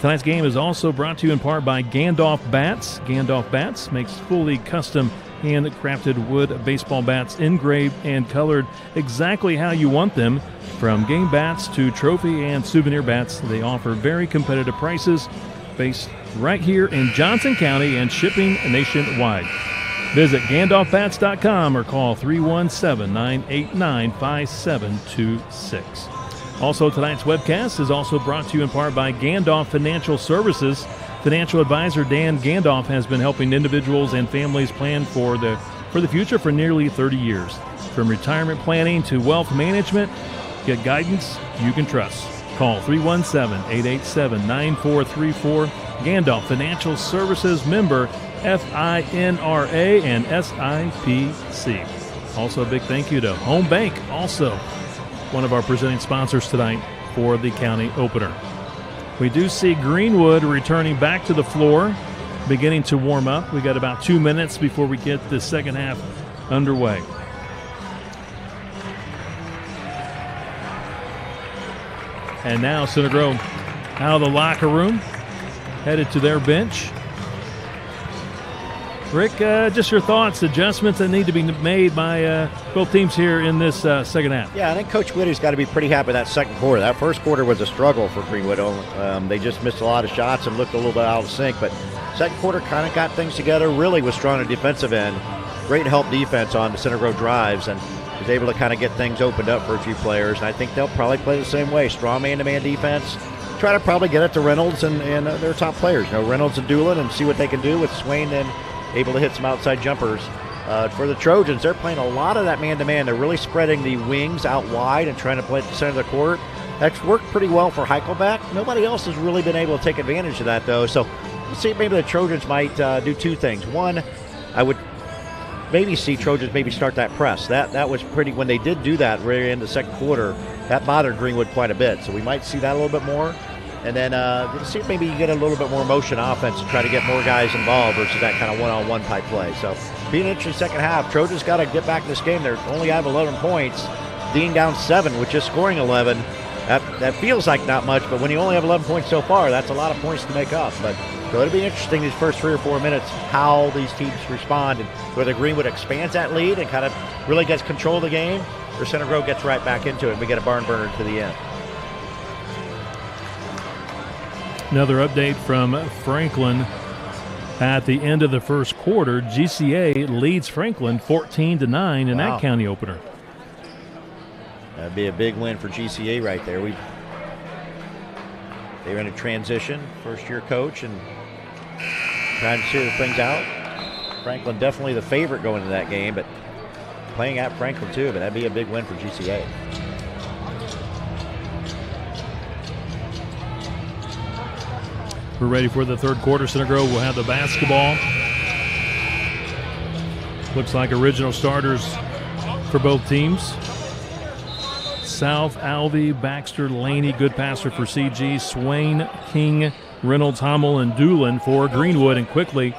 Tonight's game is also brought to you in part by Gandolph Bats. Gandolph Bats makes fully custom handcrafted wood baseball bats, engraved and colored exactly how you want them. From game bats to trophy and souvenir bats, they offer very competitive prices based right here in Johnson County and shipping nationwide. Visit GandolphBats.com or call 317-989-5726. Also, tonight's webcast is also brought to you in part by Gandolph Financial Services. Financial advisor Dan Gandolph has been helping individuals and families plan for the future for nearly 30 years. From retirement planning to wealth management, get guidance you can trust. Call 317-887-9434. Gandolph Financial Services, member FINRA and SIPC. Also, a big thank you to Home Bank, also one of our presenting sponsors tonight for the county opener. We do see Greenwood returning back to the floor, beginning to warm up. We got about 2 minutes before we get the second half underway. And now Center Grove out of the locker room, headed to their bench. Rick, just your thoughts, adjustments that need to be made by both teams here in this second half. Yeah, I think Coach Whitty's got to be pretty happy with that second quarter. That first quarter was a struggle for Greenwood. They just missed a lot of shots and looked a little bit out of sync, but second quarter kind of got things together, really was strong on the defensive end. Great help defense on the Center Grove drives, and was able to kind of get things opened up for a few players, and I think they'll probably play the same way. Strong man-to-man defense. Try to probably get it to Reynolds and their top players. Reynolds and Doolin, and see what they can do with Swain then able to hit some outside jumpers. For the Trojans, they're playing a lot of that man-to-man. They're really spreading the wings out wide and trying to play at the center of the court. That's worked pretty well for Heichelbeck. Nobody else has really been able to take advantage of that, though. So we'll see if maybe the Trojans might do two things. One, I would maybe see Trojans maybe start that press. That was pretty, when they did do that right in the second quarter, that bothered Greenwood quite a bit. So we might see that a little bit more. And then see if maybe you get a little bit more motion offense and try to get more guys involved versus that kind of one-on-one type play. So being an interesting second half. Trojans got to get back in this game. They only have 11 points. Dean down 7 with just scoring 11. That feels like not much, but when you only have 11 points so far, that's a lot of points to make up. But so it'll be interesting these first 3 or 4 minutes how these teams respond and whether Greenwood expands that lead and kind of really gets control of the game, or Center Grove gets right back into it and we get a barn burner to the end. Another update from Franklin at the end of the first quarter. GCA leads Franklin 14-9 in that county opener. That'd be a big win for GCA right there. They're in a transition, first-year coach, and trying to figure things out. Franklin definitely the favorite going into that game, but playing at Franklin too, but that'd be a big win for GCA. We're ready for the third quarter. Center Grove will have the basketball. Looks like original starters for both teams. South, Alvey, Baxter, Laney, good passer for CG, Swain, King, Reynolds, Hummel, and Doolin for Greenwood. And quickly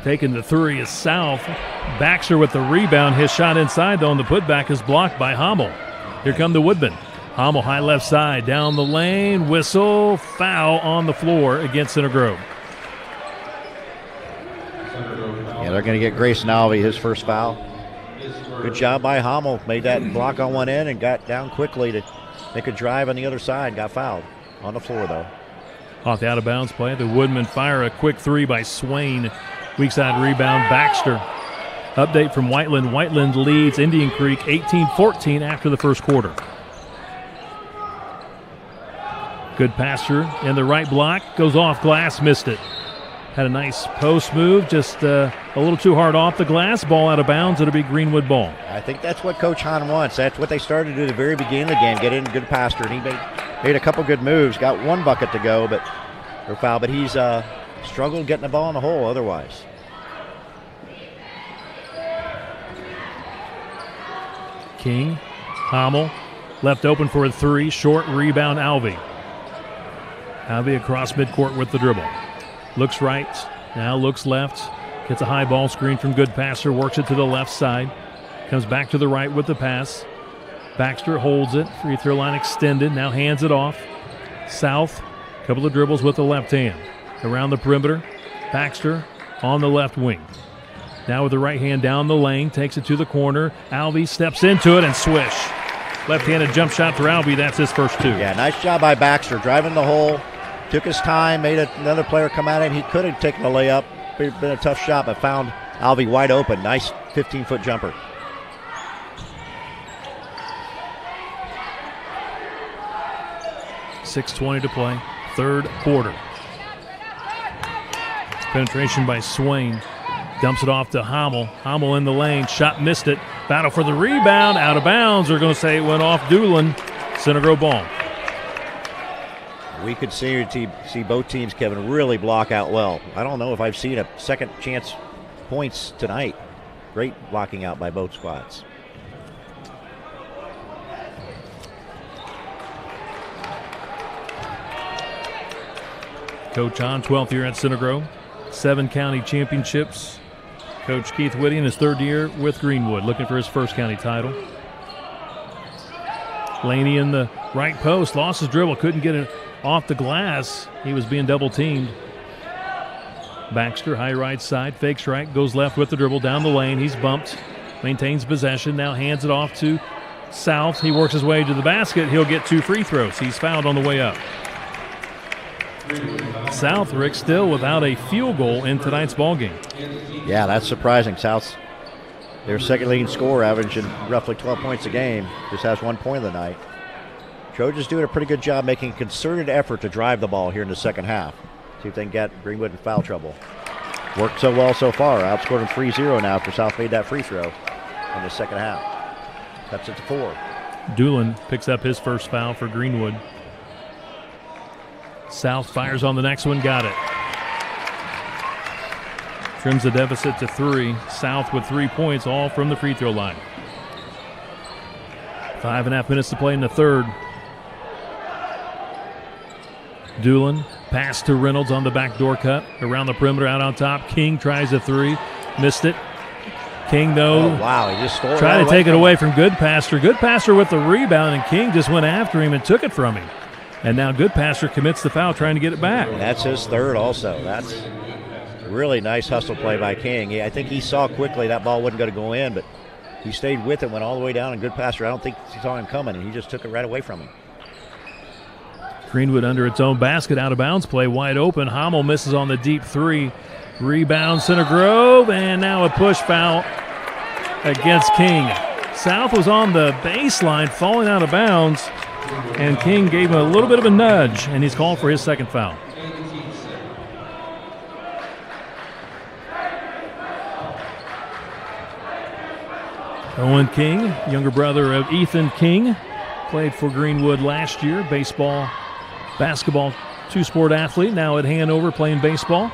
taking the three is South. Baxter with the rebound. His shot inside, though, and the putback is blocked by Hummel. Here come the Woodmen. Hummel high left side, down the lane, whistle, foul on the floor against Center Grove. Yeah, they're going to get Grayson Alvey his first foul. Good job by Hummel. Made that block on one end and got down quickly to make a drive on the other side. Got fouled on the floor, though. Off the out-of-bounds play, the Woodmen fire a quick three by Swain. Weak side rebound, Baxter. Update from Whiteland. Whiteland leads Indian Creek 18-14 after the first quarter. Good passer in the right block. Goes off glass, missed it. Had a nice post move, just a little too hard off the glass. Ball out of bounds. It'll be Greenwood ball. I think that's what Coach Hahn wants. That's what they started to do at the very beginning of the game. Get in, good passer. And he made a couple good moves. Got one bucket to go, but he's struggled getting the ball in the hole otherwise. King, Hummel, left open for a three. Short rebound, Alvey. Alvey across midcourt with the dribble. Looks right, now looks left. Gets a high ball screen from good passer, works it to the left side. Comes back to the right with the pass. Baxter holds it, free throw line extended, now hands it off. South, couple of dribbles with the left hand. Around the perimeter, Baxter on the left wing. Now with the right hand down the lane, takes it to the corner. Alvey steps into it and swish. Left-handed jump shot for Alvey. That's his first 2. Yeah, nice job by Baxter. Driving the hole, took his time, made another player come at him. He could have taken a layup. It's been a tough shot, but found Alvey wide open. Nice 15-foot jumper. .620 to play, third quarter. Penetration by Swain. Dumps it off to Hommel. Hommel in the lane. Shot missed it. Battle for the rebound. Out of bounds. They're going to say it went off Doolin. Center Grove ball. We could see both teams, Kevin, really block out well. I don't know if I've seen a second chance points tonight. Great blocking out by both squads. Coach on, 12th year at Center Grove. 7 county championships. Coach Keith Whitty in his 3rd year with Greenwood, looking for his first county title. Laney in the right post, lost his dribble, couldn't get it off the glass. He was being double teamed. Baxter, high right side, fakes right, goes left with the dribble down the lane. He's bumped, maintains possession, now hands it off to South. He works his way to the basket. He'll get 2 free throws. He's fouled on the way up. South, Rick, still without a field goal in tonight's ball game. Yeah, that's surprising. South's their second leading scorer, averaging roughly 12 points a game, just has 1 point of the night. Trojans doing a pretty good job making a concerted effort to drive the ball here in the second half. See if they can get Greenwood in foul trouble. Worked so well so far. Outscored them 3-0 now after South made that free throw in the second half. Cuts it to 4. Doolin picks up his first foul for Greenwood. South fires on the next one, got it. Trims the deficit to 3. South with 3 points, all from the free throw line. 5.5 minutes to play in the third. Doolin, pass to Reynolds on the backdoor cut. Around the perimeter, out on top. King tries a 3, missed it. King, though, wow, he just stole tried to take it away from Goodpaster. Goodpaster with the rebound, and King just went after him and took it from him. And now Goodpaster commits the foul, trying to get it back. That's his third also. That's really nice hustle play by King. I think he saw quickly that ball wasn't going to go in, but he stayed with it, went all the way down, and Goodpaster, I don't think he saw him coming, and he just took it right away from him. Greenwood under its own basket, out of bounds play, wide open. Hommel misses on the deep 3. Rebound, Center Grove, and now a push foul against King. South was on the baseline, falling out of bounds, and King gave him a little bit of a nudge, and he's called for his second foul. Owen King, younger brother of Ethan King, played for Greenwood last year. Baseball, basketball, 2-sport athlete, now at Hanover playing baseball.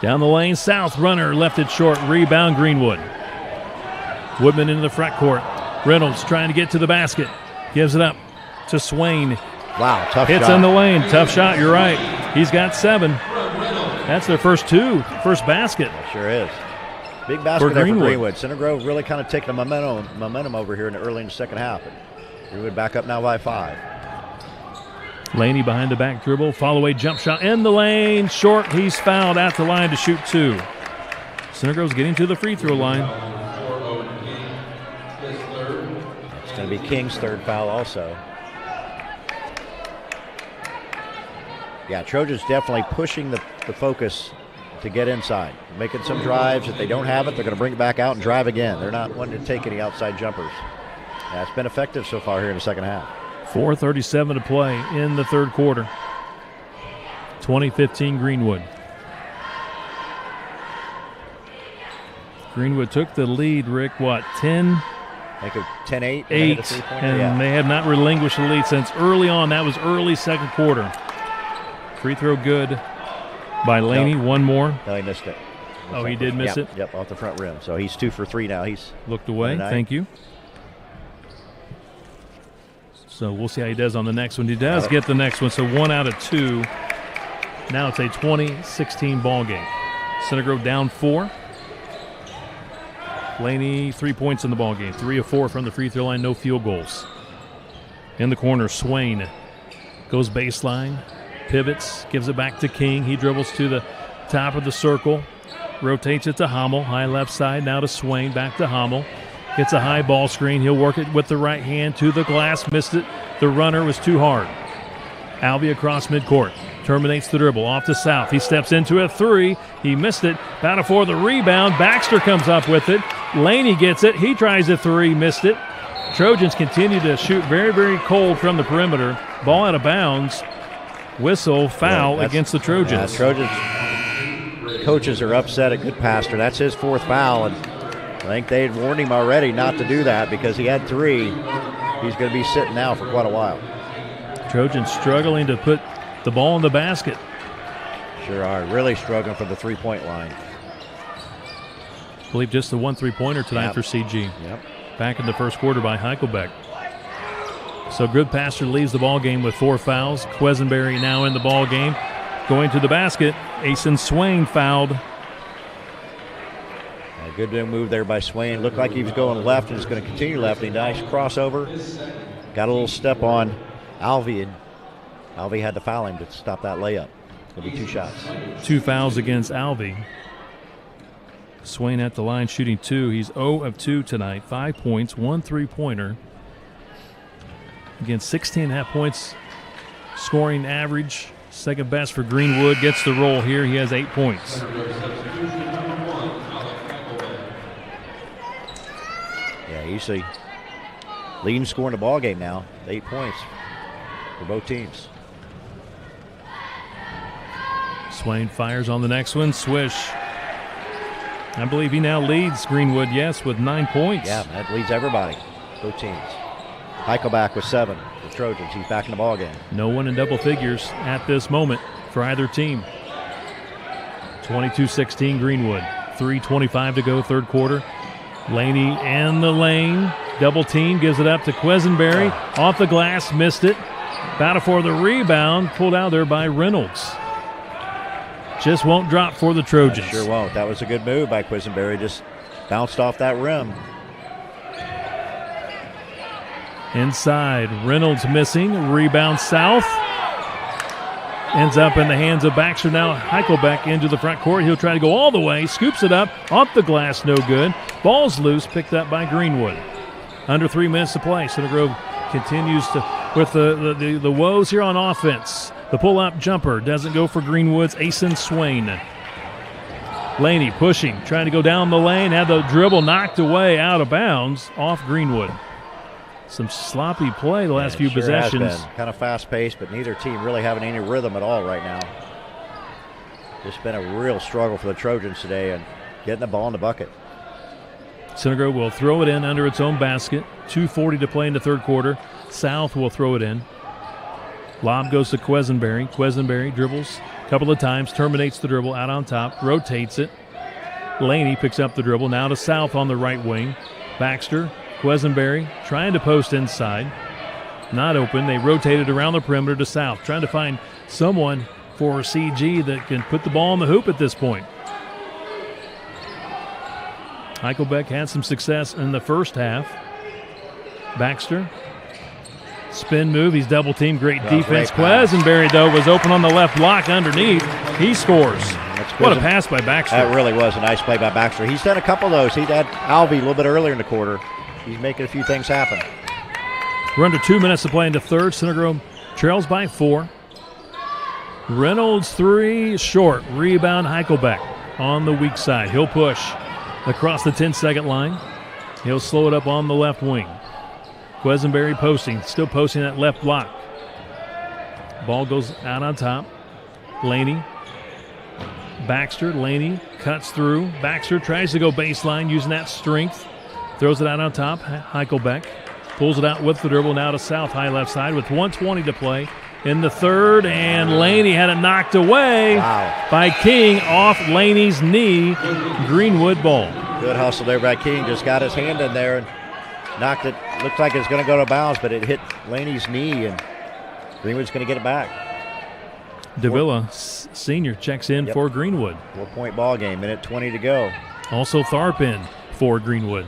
Down the lane, South runner left it short. Rebound, Greenwood. Woodman into the front court. Reynolds trying to get to the basket. Gives it up to Swain. Wow, tough Hits shot. in the lane. Tough shot, you're right. He's got 7. That's their first basket. It sure is. Big basket there for Greenwood. Center Grove really kind of taking a momentum over here early in the second half. Greenwood back up now by 5. Laney behind the back dribble. Follow away jump shot in the lane. Short. He's fouled at the line to shoot 2. Center Grove's getting to the free throw line. It's going to be King's third foul also. Yeah, Trojans definitely pushing the focus to get inside. Making some drives. If they don't have it, they're going to bring it back out and drive again. They're not wanting to take any outside jumpers. Yeah, it's been effective so far here in the second half. 4:37 to play in the third quarter. 2015 Greenwood. Greenwood took the lead, Rick, 10? I think of 10-8. 8, and they have not relinquished the lead since early on. That was early second quarter. Free throw good by Laney. One more. No, he missed it. Oh, he did miss it? Yep, off the front rim. So he's 2 for 3 now. He's looked away. Thank you. So we'll see how he does on the next one. He does get the next one, so 1 out of 2. Now it's a 20-16 ball game. Center Grove down 4. Laney, 3 points in the ball game. 3 of 4 from the free throw line, no field goals. In the corner, Swain goes baseline, pivots, gives it back to King. He dribbles to the top of the circle. rotates it to Hommel, high left side, now to Swain, back to Hommel. Gets a high ball screen. He'll work it with the right hand to the glass. Missed it. The runner was too hard. Alvey across midcourt. Terminates the dribble. Off to South. He steps into a three. He missed it. Battle for the rebound. Baxter comes up with it. Laney gets it. He tries a three. Missed it. Trojans continue to shoot very, very cold from the perimeter. Ball out of bounds. Whistle, foul against the Trojans. Trojans coaches are upset at Goodpaster. That's his 4th foul, and I think they had warned him already not to do that because he had 3. He's going to be sitting now for quite a while. Trojans struggling to put the ball in the basket. Sure are. Really struggling for the three-point line. I believe just the 1 3-pointer tonight for CG. Yep. Back in the first quarter by Heichelbeck. So Goodpaster leads the ball game with 4 fouls. Quesenberry now in the ball game. Going to the basket. Asen Swain fouled. A good move there by Swain. Looked like he was going left and is going to continue left. A nice crossover. Got a little step on Alvey, and Alvey had to foul him to stop that layup. It'll be 2 shots. 2 fouls against Alvey. Swain at the line shooting 2. He's 0 of 2 tonight. 5 points, 1 3-pointer. Again, 16.5 points scoring average. Second best for Greenwood. Gets the roll here. He has 8 points. Yeah, usually leading scorer in the ball game now. 8 points for both teams. Swain fires on the next one. Swish. I believe he now leads Greenwood, yes, with 9 points. Yeah, that leads everybody, both teams. Heichelbeck with 7 for Trojans. He's back in the ball game. No one in double figures at this moment for either team. 22-16 Greenwood. 3:25 to go, third quarter. Laney in the lane. Double team, gives it up to Quesenberry. Off the glass, missed it. Battle for the rebound, pulled out there by Reynolds. Just won't drop for the Trojans. Sure won't. That was a good move by Quesenberry. Just bounced off that rim. Inside, Reynolds missing. Rebound South. Ends up in the hands of Baxter. Now Heichelbeck into the front court. He'll try to go all the way. Scoops it up. Off the glass, no good. Ball's loose. Picked up by Greenwood. Under 3 minutes to play. Center Grove continues to with the woes here on offense. The pull-up jumper doesn't go for Greenwood's Asen Swain. Laney pushing, trying to go down the lane. Had the dribble knocked away out of bounds off Greenwood. Some sloppy play the last few possessions. Has been. Kind of fast-paced, but neither team really having any rhythm at all right now. It's been a real struggle for the Trojans today and getting the ball in the bucket. Center Grove will throw it in under its own basket. 2:40 to play in the third quarter. South will throw it in. Lob goes to Quesenberry. Quesenberry dribbles a couple of times, terminates the dribble out on top, rotates it. Laney picks up the dribble. Now to South on the right wing. Baxter, Quesenberry trying to post inside. Not open. They rotated around the perimeter to South, trying to find someone for CG that can put the ball in the hoop at this point. Heichelbeck had some success in the first half. Baxter, spin move. He's double teamed. Great defense. Quesenberry, though, was open on the left block underneath. He scores. What a pass by Baxter. That really was a nice play by Baxter. He's done a couple of those. He had Alvey a little bit earlier in the quarter. He's making a few things happen. We're under 2 minutes to play into third. Center Grove trails by 4. Reynolds 3 short. Rebound Heichelbeck on the weak side. He'll push across the 10-second line. He'll slow it up on the left wing. Quesenberry posting, still posting that left block. Ball goes out on top. Laney. Baxter, Laney cuts through. Baxter tries to go baseline using that strength. Throws it out on top. Heichelbeck pulls it out with the dribble now to South, high left side with 1:20 to play in the third. And Laney had it knocked away by King off Laney's knee. Greenwood ball. Good hustle there by King. Just got his hand in there and knocked it. Looked like it's going to go to bounds, but it hit Laney's knee, and Greenwood's going to get it back. Davila, senior, checks in for Greenwood. 4-point ball game, minute 20 to go. Also Tharp in for Greenwood.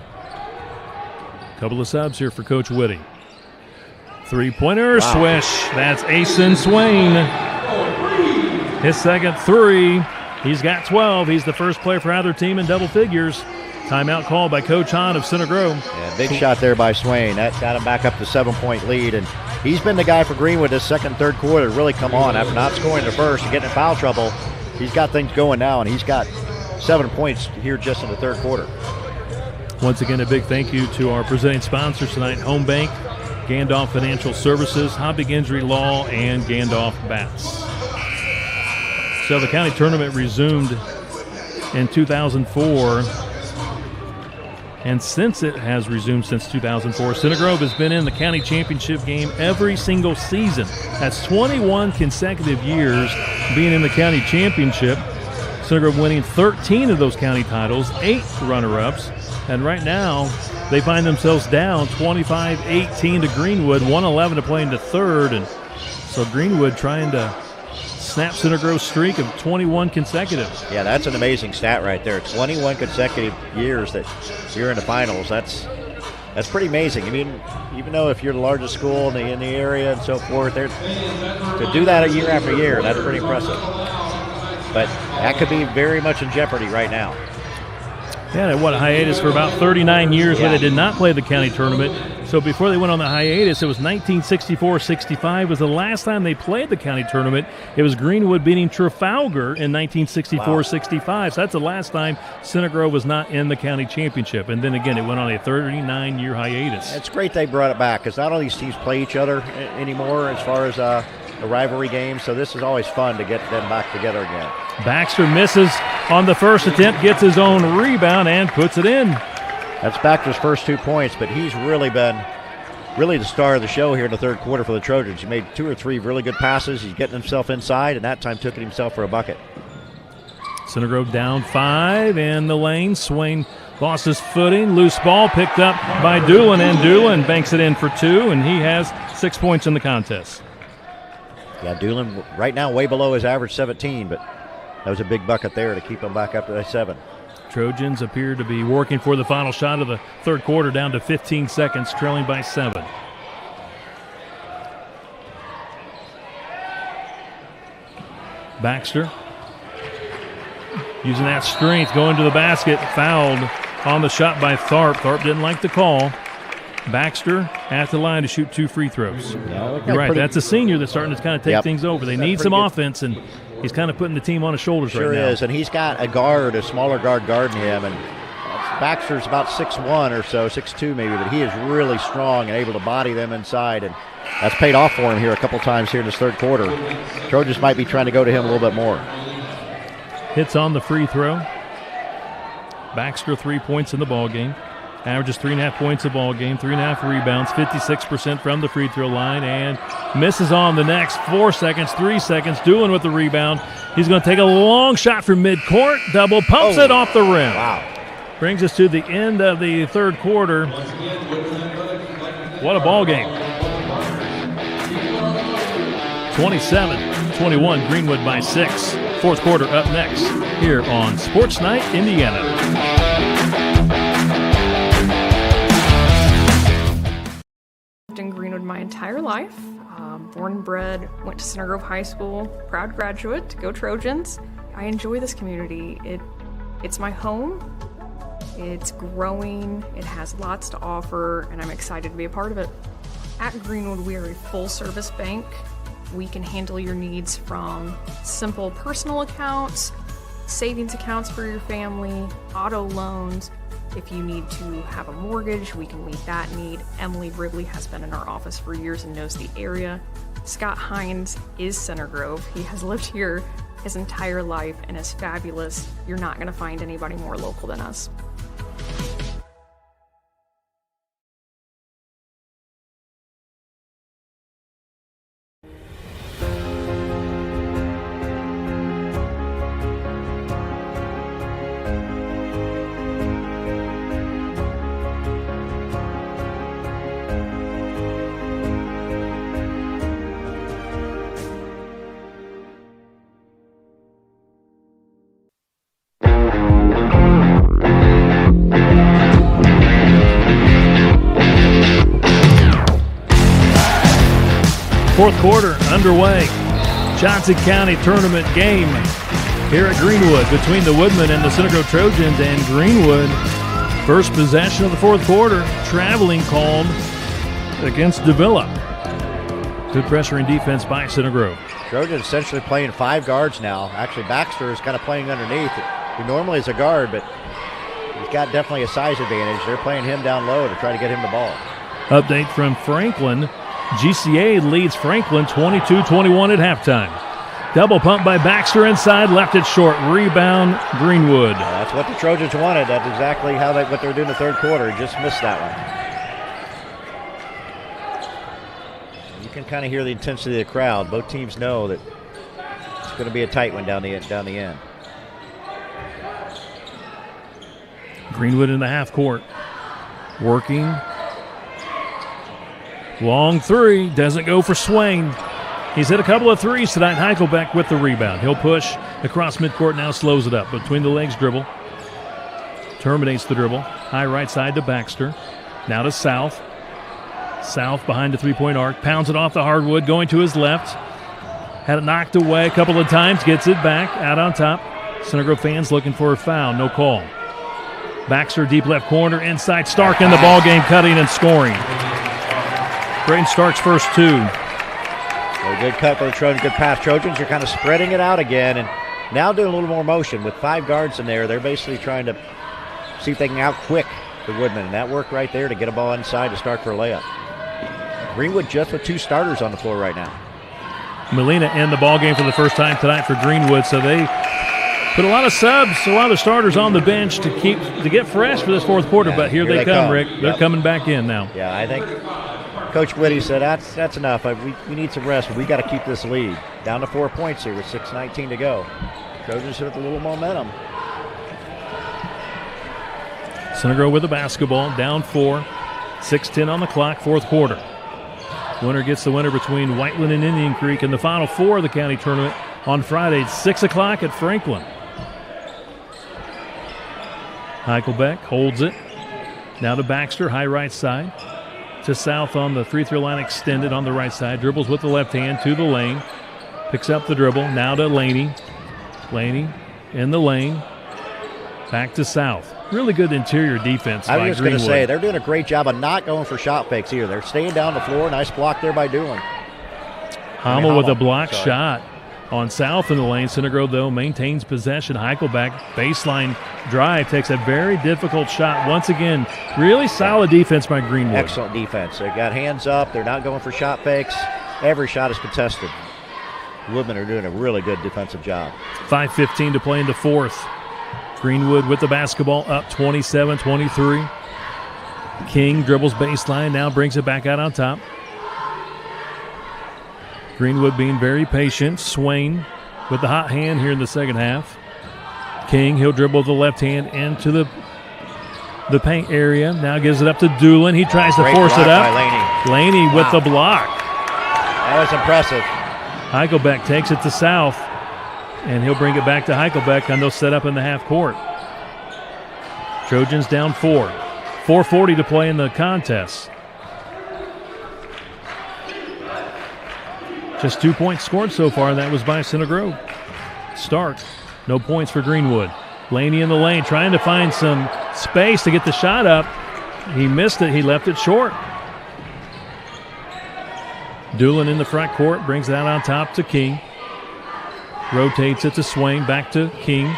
Couple of subs here for Coach Whitty. Three-pointer, swish. That's Asen Swain. His second three. He's got 12. He's the first player for either team in double figures. Timeout called by Coach Hahn of Center Grove. Yeah, big shot there by Swain. That got him back up to 7-point lead. And he's been the guy for Greenwood this second, third quarter to really come on. After not scoring the first and getting in foul trouble, he's got things going now, and he's got 7 points here just in the third quarter. Once again, a big thank you to our presenting sponsors tonight, Home Bank, Gandolph Financial Services, Habig Injury Law, and Gandolph Bats. So the county tournament resumed in 2004. And since it has resumed since 2004, Center Grove has been in the county championship game every single season. That's 21 consecutive years being in the county championship. Center Grove winning 13 of those county titles, 8 runner-ups. And right now, they find themselves down 25-18 to Greenwood, 1:11 to play into third. And so Greenwood trying to snap Center Grove's streak of 21 consecutive. Yeah, that's an amazing stat right there. 21 consecutive years that you're in the finals. That's pretty amazing. I mean, even though if you're the largest school in the area and so forth, to do that year after year, that's pretty impressive. But that could be very much in jeopardy right now. Yeah, they went a hiatus for about 39 years where they did not play the county tournament. So before they went on the hiatus, it was 1964-65 was the last time they played the county tournament. It was Greenwood beating Trafalgar in 1964-65. So that's the last time Center Grove was not in the county championship. And then again, it went on a 39-year hiatus. It's great they brought it back because not all these teams play each other anymore as far as a rivalry game. So this is always fun to get them back together again. Baxter misses on the first attempt, gets his own rebound, and puts it in. That's Baxter's first 2 points, but he's really been the star of the show here in the third quarter for the Trojans. He made 2 or 3 really good passes. He's getting himself inside, and that time took it himself for a bucket. Center Grove down 5 in the lane. Swain lost his footing. Loose ball picked up by Doolin, and Doolin banks it in for 2, and he has 6 points in the contest. Yeah, Doolin right now way below his average 17, but that was a big bucket there to keep him back up to that 7. Trojans appear to be working for the final shot of the third quarter, down to 15 seconds, trailing by 7. Baxter using that strength, going to the basket, fouled on the shot by Tharp. Tharp didn't like the call. Baxter at the line to shoot 2 free throws. Yeah, you're right, that's a senior that's starting to kind of take things over. They need some good offense, and he's kind of putting the team on his shoulders right now. Sure is, and he's got a smaller guard guarding him, and Baxter's about 6'1" or so, 6'2" maybe, but he is really strong and able to body them inside, and that's paid off for him here a couple times here in this third quarter. Trojans might be trying to go to him a little bit more. Hits on the free throw. Baxter 3 points in the ball game. Averages 3.5 points a ball game, 3.5 rebounds, 56% from the free throw line, and misses on the next 4 seconds, 3 seconds. Doolin with the rebound. He's going to take a long shot from midcourt. Double pumps it off the rim. Wow. Brings us to the end of the third quarter. What a ball game. 27-21, Greenwood by 6. Fourth quarter up next here on Sports Night Indiana. In Greenwood my entire life. Born and bred, went to Center Grove High School, proud graduate, go Trojans. I enjoy this community. It's my home. It's growing, it has lots to offer, and I'm excited to be a part of it. At Greenwood, we are a full-service bank. We can handle your needs from simple personal accounts, savings accounts for your family, auto loans. If you need to have a mortgage, we can meet that need. Emily Wrigley has been in our office for years and knows the area. Scott Hines is Center Grove. He has lived here his entire life and is fabulous. You're not going to find anybody more local than us. Fourth quarter underway. Johnson County tournament game here at Greenwood between the Woodmen and the Center Grove Trojans. And Greenwood, first possession of the fourth quarter, traveling called against Davila. Good pressure and defense by Center Grove. Trojans essentially playing 5 guards now. Actually, Baxter is kind of playing underneath. He normally is a guard, but he's got definitely a size advantage. They're playing him down low to try to get him the ball. Update from Franklin. GCA leads Franklin 22-21 at halftime. Double pump by Baxter inside, left it short. Rebound, Greenwood. That's what the Trojans wanted. That's exactly what they're doing in the third quarter. Just missed that one. You can kind of hear the intensity of the crowd. Both teams know that it's going to be a tight one down the end. Greenwood in the half court. Working. Long three. Doesn't go for Swain. He's hit a couple of threes tonight. Heichelbeck with the rebound. He'll push across midcourt, now slows it up. Between the legs dribble. Terminates the dribble. High right side to Baxter. Now to South. South behind the three-point arc. Pounds it off the hardwood, going to his left. Had it knocked away a couple of times. Gets it back out on top. Center Grove fans looking for a foul. No call. Baxter deep left corner. Inside Stark in the ball game, cutting and scoring. Braden Stark's first 2. A good cut for the Trojans, good pass. Trojans are kind of spreading it out again and now doing a little more motion. With 5 guards in there, they're basically trying to see if they can out-quick the Woodmen, and that worked right there to get a ball inside to start for a layup. Greenwood just with 2 starters on the floor right now. Molina in the ball game for the first time tonight for Greenwood, so they put a lot of subs, a lot of starters on the bench to get fresh for this fourth quarter, but here they come, Rick. They're coming back in now. Yeah, I think Coach Whitty said that's enough. We need some rest, but we got to keep this lead. Down to 4 points here with 6:19 to go. Trojans with a little momentum. Center Grove with the basketball, down 4. 6:10 on the clock, fourth quarter. Winner gets the winner between Whiteland and Indian Creek in the Final Four of the county tournament on Friday at 6 o'clock at Franklin. Heichelbeck holds it. Now to Baxter, high right side. To South on the free throw line, extended on the right side. Dribbles with the left hand to the lane. Picks up the dribble. Now to Laney. Laney in the lane. Back to South. Really good interior defense by Greenwood. I was just going to say, they're doing a great job of not going for shot fakes either. They're staying down the floor. Nice block there by Doolin. Hamel with a block shot on South in the lane. Center Grove, though, maintains possession. Heichelbeck, baseline drive, takes a very difficult shot. Once again, really solid defense by Greenwood. Excellent defense. They've got hands up. They're not going for shot fakes. Every shot is contested. Woodmen are doing a really good defensive job. 5:15 to play in the fourth. Greenwood with the basketball, up 27-23. King dribbles baseline, now brings it back out on top. Greenwood being very patient. Swain with the hot hand here in the second half. King, he'll dribble the left hand into the paint area. Now gives it up to Doolin. He tries to force it up. Laney with the block. That was impressive. Heichelbeck takes it to South, and he'll bring it back to Heichelbeck, and they'll set up in the half court. Trojans down 4. 4:40 to play in the contest. Just 2 points scored so far, and that was by Center Grove. Stark, no points for Greenwood. Laney in the lane, trying to find some space to get the shot up. He missed it. He left it short. Doolin in the front court, brings it out on top to King. Rotates it to Swain, back to King.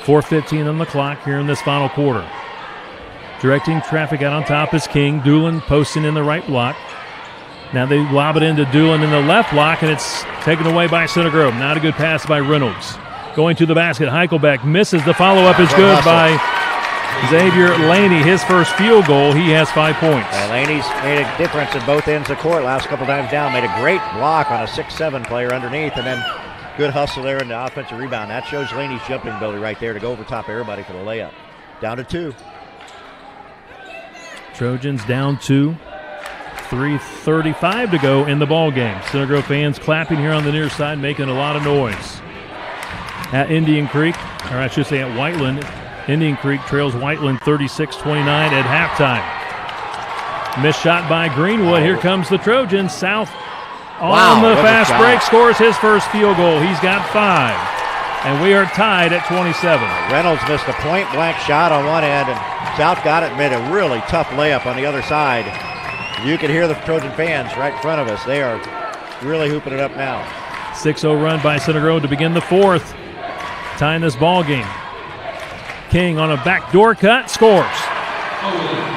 4:15 on the clock here in this final quarter. Directing traffic out on top is King. Doolin posting in the right block. Now they lob it into Doolin in the left block, and it's taken away by Center Grove. Not a good pass by Reynolds. Going to the basket, Heichelbeck misses. The follow-up is good by Xavier Laney. His first field goal, he has 5 points. Laney's made a difference at both ends of the court last couple times down. Made a great block on a 6'7" player underneath, and then good hustle there in the offensive rebound. That shows Laney's jumping ability right there to go over top everybody for the layup. Down to 2. Trojans down 2. 3:35 to go in the ball game. Center Grove fans clapping here on the near side, making a lot of noise. At Indian Creek, or I should say at Whiteland, Indian Creek trails Whiteland 36-29 at halftime. Missed shot by Greenwood. Here comes the Trojans. South on the fast break, scores his first field goal. He's got 5. and we are tied at 27. Reynolds missed a point-blank shot on one end, and South got it and made a really tough layup on the other side. You can hear the Trojan fans right in front of us. They are really hooping it up now. 6-0 run by Center Grove to begin the fourth. Tying this ball game. King on a backdoor cut, scores.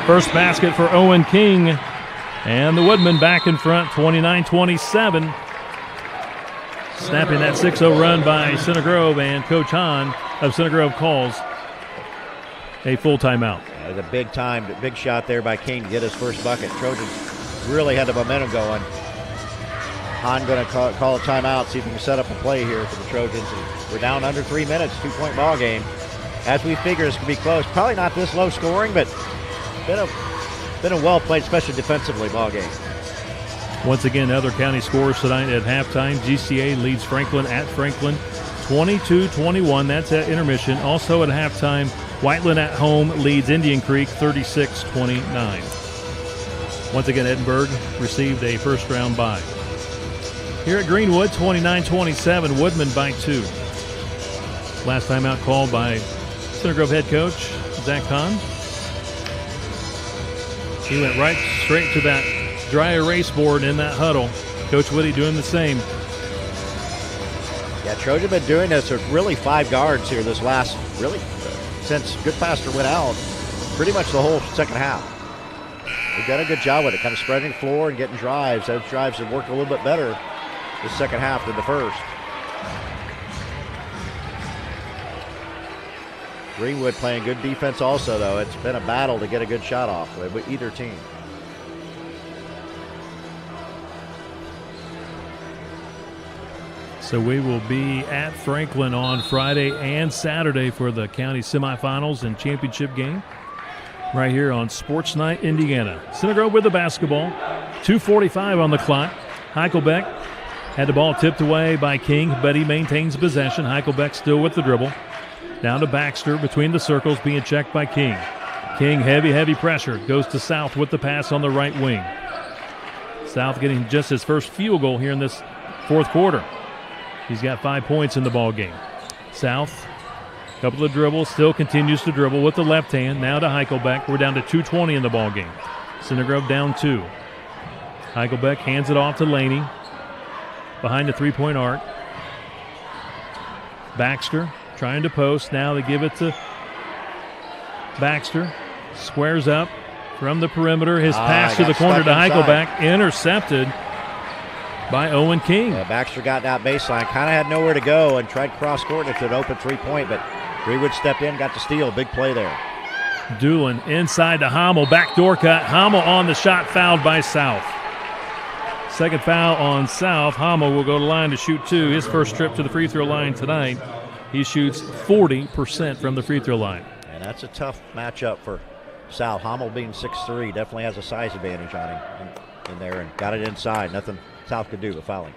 First basket for Owen King. And the Woodmen back in front, 29-27. Snapping that 6-0 run by Center Grove, and Coach Hahn of Center Grove calls a full timeout. The big shot there by King to get his first bucket. Trojans really had the momentum going. Hahn going to call a timeout, see if we can set up a play here for the Trojans. And we're down under 3 minutes, 2-point ball game. As we figure, this could be close. Probably not this low scoring, but been a well-played, especially defensively, ball game. Once again, other county scores tonight at halftime. GCA leads Franklin at Franklin 22-21. That's at intermission. Also at halftime, Whiteland at home leads Indian Creek 36-29. Once again, Edinburgh received a first-round bye. Here at Greenwood, 29-27, Woodman by 2. Last time out called by Center Grove head coach Zach Kahn. He went right straight to that dry erase board in that huddle. Coach Whitty doing the same. Yeah, Trojan been doing this with really 5 guards here this last, since Goodpaster went out, pretty much the whole second half. They've done a good job with it, kind of spreading the floor and getting drives. Those drives have worked a little bit better the second half than the first. Greenwood playing good defense also, though. It's been a battle to get a good shot off with either team. So we will be at Franklin on Friday and Saturday for the county semifinals and championship game right here on Sports Night Indiana. Center Grove with the basketball. 2:45 on the clock. Heichelbeck had the ball tipped away by King, but he maintains possession. Heichelbeck still with the dribble. Down to Baxter between the circles, being checked by King. King, heavy pressure. Goes to South with the pass on the right wing. South getting just his first field goal here in this fourth quarter. He's got 5 points in the ball game. South, a couple of dribbles, still continues to dribble with the left hand. Now to Heichelbeck. We're down to 2:20 in the ball game. Center Grove down 2. Heichelbeck hands it off to Laney behind the three-point arc. Baxter trying to post. Now they give it to Baxter. Squares up from the perimeter. His pass to the corner to Heichelbeck. Intercepted by Owen King. Yeah, Baxter got that baseline. Kind of had nowhere to go and tried cross-court to an open three-point, but Greenwood stepped in, got the steal. Big play there. Doolin inside to Hommel. Backdoor cut. Hommel on the shot, fouled by South. Second foul on South. Hommel will go to the line to shoot 2. His first trip to the free throw line tonight. He shoots 40% from the free throw line. And that's a tough matchup for South. Hommel being 6'3", definitely has a size advantage on him in there, and got it inside. Nothing South could do but fouling.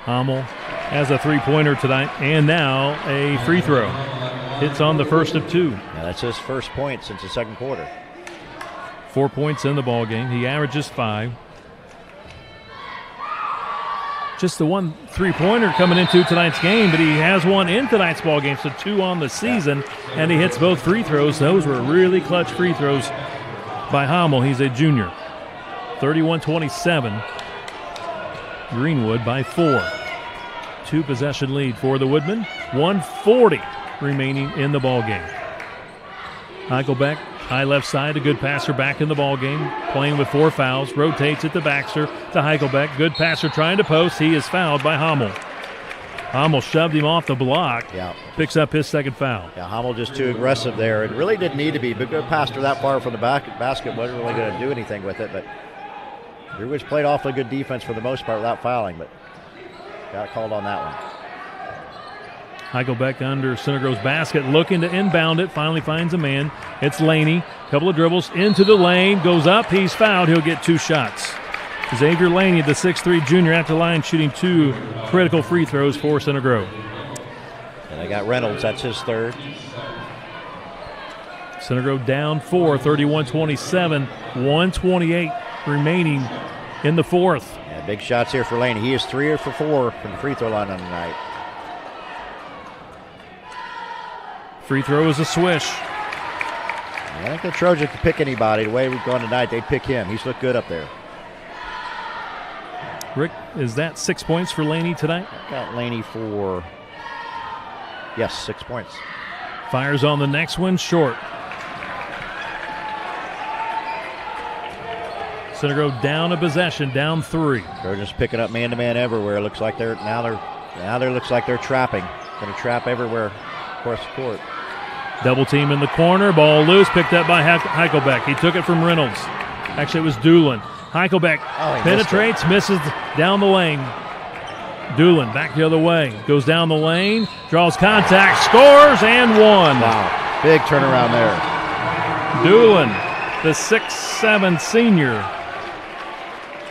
Hommel has a three-pointer tonight, and now a free throw. Hits on the first of 2. Now that's his first point since the second quarter. 4 points in the ball game. He averages 5. Just the one three-pointer coming into tonight's game, but he has one in tonight's ball game, so 2 on the season, and he hits both free throws. Those were really clutch free throws by Hommel. He's a junior. 31-27. Greenwood by 4. 2-possession lead for the Woodmen. 1:40 remaining in the ball game. Heichelbeck, high left side, a good passer back in the ball game, playing with 4 fouls, rotates it to Baxter, to Heichelbeck, good passer trying to post. He is fouled by Hommel. Hommel shoved him off the block, picks up his second foul. Yeah, Hommel just too aggressive there. It really didn't need to be, but good passer that far from the basket wasn't really going to do anything with it, but Greenwood's played awfully good defense for the most part without fouling, but got called on that one. Heichelbeck under Center Grove's basket, looking to inbound it, finally finds a man. It's Laney, couple of dribbles into the lane, goes up, he's fouled, he'll get 2 shots. Xavier Laney, the 6'3" junior at the line, shooting 2 critical free throws for Center Grove. And they got Reynolds, that's his third. Center Grove down 4, 31-27, 1:28 remaining in the fourth. Yeah, big shots here for Laney. He is 3 for 4 from the free throw line on the night. Free throw is a swish. I think the Trojans could pick anybody. The way we've gone tonight, they'd pick him. He's looked good up there. Rick, is that 6 points for Laney tonight? I've got Laney for, yes, 6 points. Fires on the next one, short. Center Grove down a possession, down 3. Trojans picking up man-to-man everywhere. Looks like they're looks like they're trapping. Going to trap everywhere across the court. Double team in the corner, ball loose, picked up by Heichelbeck. He took it from Reynolds. Actually, it was Doolin. Heichelbeck penetrates, misses down the lane. Doolin back the other way, goes down the lane, draws contact, scores, and one. Wow, big turnaround there. Doolin, the 6'7" senior.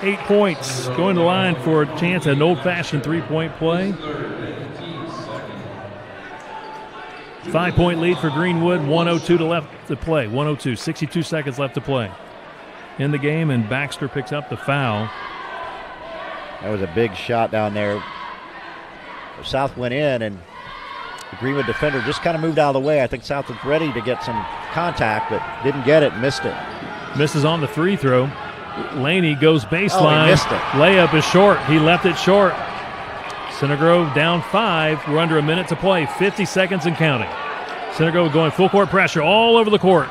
8 points, going to the line for a chance at an old-fashioned three-point play. 5-point lead for Greenwood, 1:02 left to play. 1:02, 62 seconds left to play in the game, and Baxter picks up the foul. That was a big shot down there. South went in, and the Greenwood defender just kind of moved out of the way. I think South was ready to get some contact, but didn't get it, missed it. Misses on the free throw. Laney goes baseline. He missed it. Layup is short. He left it short. Center Grove down 5. We're under a minute to play. 50 seconds and counting. Center Grove going full court pressure all over the court.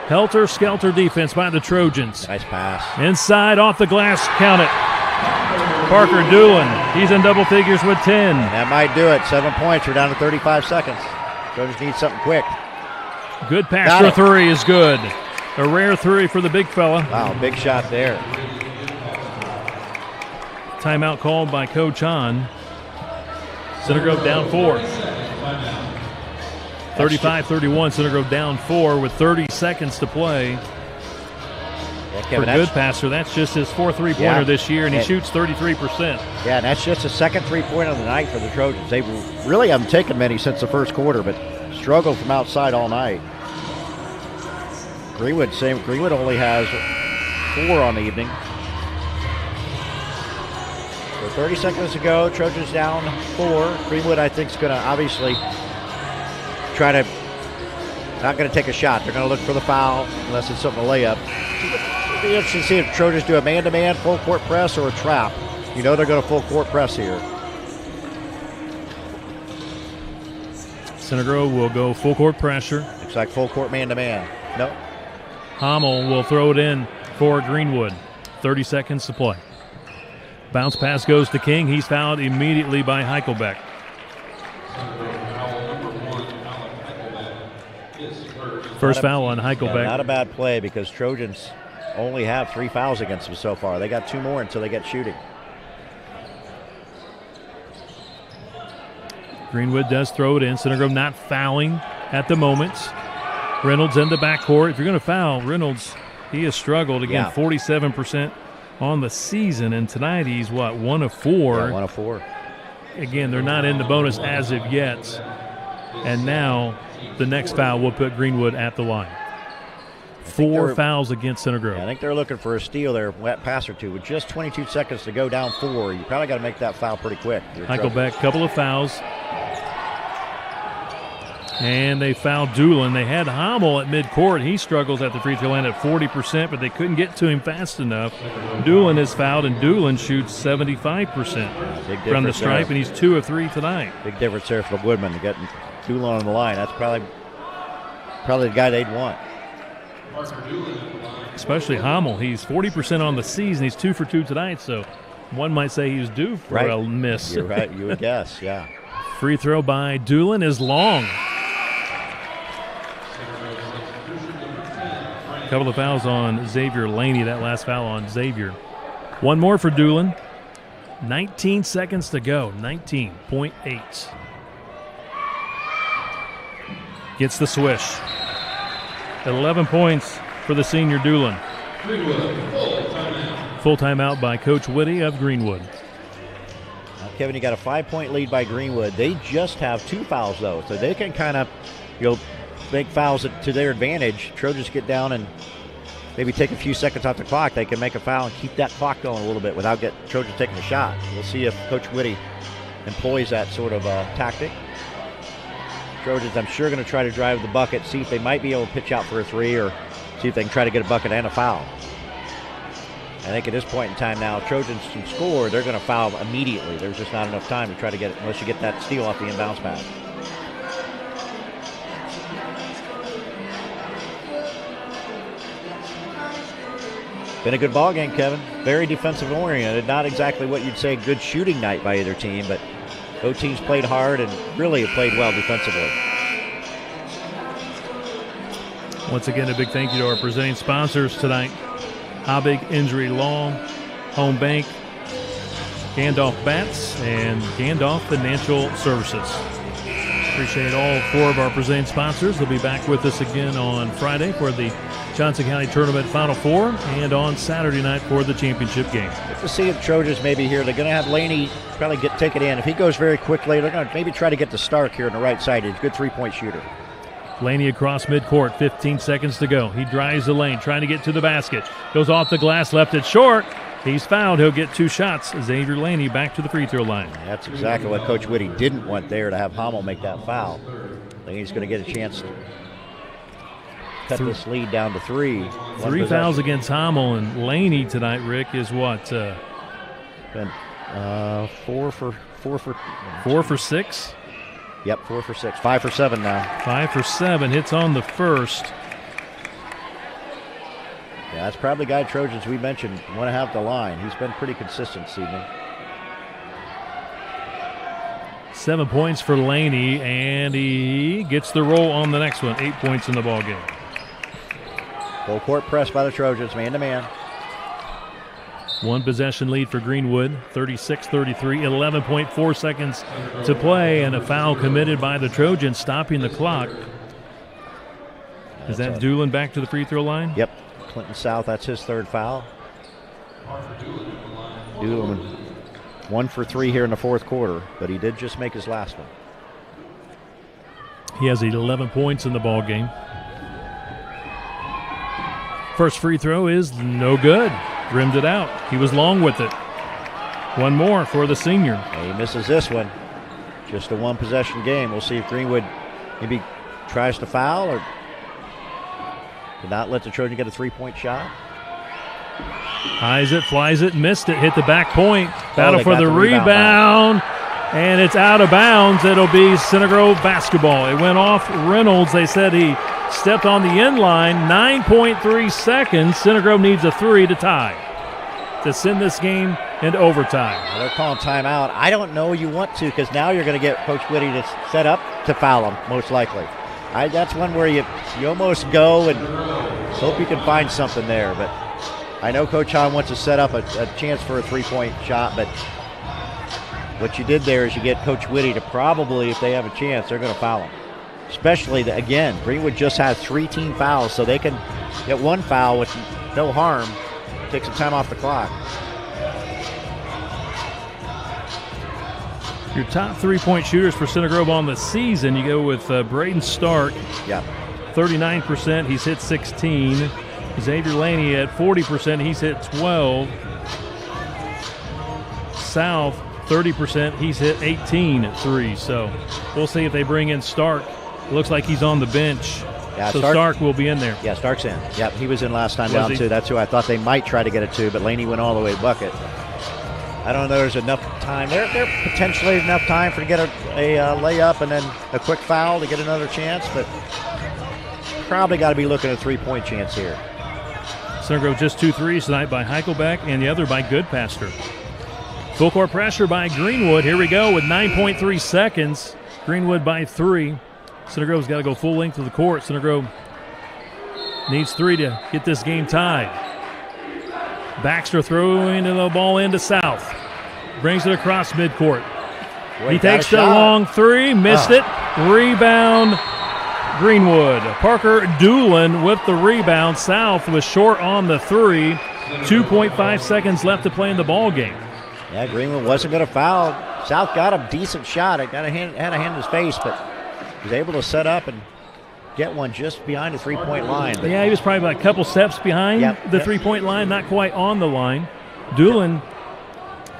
Helter-skelter defense by the Trojans. Nice pass. Inside, off the glass, count it. Parker Doolin, he's in double figures with 10. That might do it. 7 points. We're down to 35 seconds. Trojans need something quick. Good pass for 3 is good. A rare 3 for the big fella. Wow, big shot there. Timeout called by Coach Hahn. Center Grove down 4. 35-31, Center Grove down 4 with 30 seconds to play. Yeah, Kevin, for good passer, that's just his 4th three-pointer this year, and he shoots 33%. Yeah, and that's just the second three-pointer of the night for the Trojans. They really haven't taken many since the first quarter, but struggled from outside all night. Greenwood only has 4 on the evening. So 30 seconds to go. Trojans down 4. Greenwood, I think, is going to obviously not going to take a shot. They're going to look for the foul unless it's something to layup. It'll be interesting to see if Trojans do a man-to-man full court press or a trap. You know they're going to full court press here. Center Grove will go full court pressure. Looks like full court man-to-man. No. Hamel will throw it in for Greenwood. 30 seconds to play. Bounce pass goes to King. He's fouled immediately by Heichelbeck. First foul on Heichelbeck. Yeah, not a bad play because Trojans only have 3 fouls against them so far. They got 2 more until they get shooting. Greenwood does throw it in. Center Grove not fouling at the moment. Reynolds in the backcourt. If you're going to foul, Reynolds, he has struggled. Again, 47% on the season, and tonight he's, 1 of 4? Yeah, 1 of 4. Again, they're not in the bonus as of yet. And now the next foul will put Greenwood at the line. 4 fouls against Center Grove. Yeah, I think they're looking for a steal there, wet pass or 2. With just 22 seconds to go, down 4, you probably got to make that foul pretty quick. Heichelbeck, couple of fouls. And they fouled Doolin. They had Hamel at midcourt. He struggles at the free throw line at 40%, but they couldn't get to him fast enough. Doolin is fouled, and Doolin shoots 75% from the stripe, and he's 2 of 3 tonight. Big difference there for the Woodmen to get Doolin on the line. That's probably the guy they'd want. Especially Hamel. He's 40% on the season. He's 2 for 2 tonight, so one might say he's due for a miss. You're right. You would guess, yeah. Free throw by Doolin is long. Couple of fouls on Xavier Laney. That last foul on Xavier. One more for Doolin. 19 seconds to go. 19.8. Gets the swish. 11 points for the senior Doolin. Full timeout by Coach Whitty of Greenwood. Now, Kevin, you got a 5-point lead by Greenwood. They just have 2 fouls, though, so they can kind of, make fouls to their advantage. Trojans get down and maybe take a few seconds off the clock, they can make a foul and keep that clock going a little bit without Trojans taking a shot. We'll see if Coach Whitty employs that sort of tactic. Trojans, I'm sure, going to try to drive the bucket, see if they might be able to pitch out for a three or see if they can try to get a bucket and a foul. I think at this point in time now, Trojans can score, they're going to foul immediately. There's just not enough time to try to get it unless you get that steal off the inbounds pass. Been a good ball game, Kevin. Very defensive oriented. Not exactly what you'd say good shooting night by either team, but both teams played hard and really have played well defensively. Once again, a big thank you to our presenting sponsors tonight. Habig Injury Law, Home Bank, Gandolph Bats, and Gandolph Financial Services. Appreciate all four of our presenting sponsors. They'll be back with us again on Friday for the Johnson County Tournament Final Four and on Saturday night for the championship game. Good to see if Trojans maybe here. They're going to have Laney probably take it in. If he goes very quickly, they're going to maybe try to get to Stark here on the right side. He's a good three-point shooter. Laney across midcourt, 15 seconds to go. He drives the lane, trying to get to the basket. Goes off the glass, left it short. He's fouled. He'll get 2 shots. Xavier Laney back to the free throw line. That's exactly what Coach Whitty didn't want there, to have Hommel make that foul. I think he's going to get a chance to cut this lead down to 3. 3 fouls against Hommel, and Laney tonight, Rick, is what? Been 4 for 6? Yep, 4 for 6. 5 for 7 now. 5 for 7. Hits on the first. Yeah, that's probably guy Trojans we mentioned want to have the line. He's been pretty consistent this evening. 7 points for Laney, and he gets the roll on the next one. 8 points in the ball game. Full court press by the Trojans, man-to-man. 1 possession lead for Greenwood, 36-33, 11.4 seconds to play, and a foul committed by the Trojans, stopping the clock. Is that Doolin back to the free throw line? Yep. Clinton South, that's his 3rd foul. Doolin 1 for 3 here in the 4th quarter, but he did just make his last one. He has 11 points in the ball game. First free throw is no good. Rimmed it out. He was long with it. 1 more for the senior. And he misses this one. Just a 1 possession game. We'll see if Greenwood maybe tries to foul or did not let the Trojan get a 3-point shot. Highs it, flies it, missed it, hit the back point. Battle for the rebound. And it's out of bounds. It'll be Center Grove basketball. It went off Reynolds. They said he stepped on the end line. 9.3 seconds. Center Grove needs a 3 to tie, to send this game into overtime. Well, they're calling timeout. I don't know you want to, because now you're going to get Coach Whitty to set up to foul him, most likely. That's one where you almost go and hope you can find something there. But I know Coach Hahn wants to set up a chance for a 3-point shot, but what you did there is you get Coach Whitty to probably, if they have a chance, they're going to foul him. Especially, again, Greenwood just has 3 team fouls, so they can get 1 foul with no harm, take some time off the clock. Your top 3-point shooters for Center Grove on the season, you go with Braden Stark. Yeah. 39%, he's hit 16. Xavier Laney at 40%, he's hit 12. South, 30%, he's hit 18 threes. So we'll see if they bring in Stark. Looks like he's on the bench. Yeah, so Stark will be in there. Yeah, Stark's in. Yep, he was in last time down too. That's who I thought they might try to get it to, but Laney went all the way to bucket. I don't know there's enough time. There potentially enough time for to get a layup and then a quick foul to get another chance, but probably got to be looking at a 3-point chance here. Center Grove just 2 threes tonight by Heichelbeck and the other by Goodpaster. Full court pressure by Greenwood. Here we go with 9.3 seconds. Greenwood by 3. Center Grove's got to go full length of the court. Center Grove needs 3 to get this game tied. Baxter throwing the ball into South. Brings it across midcourt. He takes the long 3, missed it. Rebound, Greenwood. Parker Doolin with the rebound. South was short on the 3. 2.5 seconds left to play in the ball game. Yeah, Greenwood wasn't going to foul. South got a decent shot. It had a hand in his face, but was able to set up and get one just behind the three-point line. Yeah, he was probably about a couple steps behind the three-point line, not quite on the line. Doolin,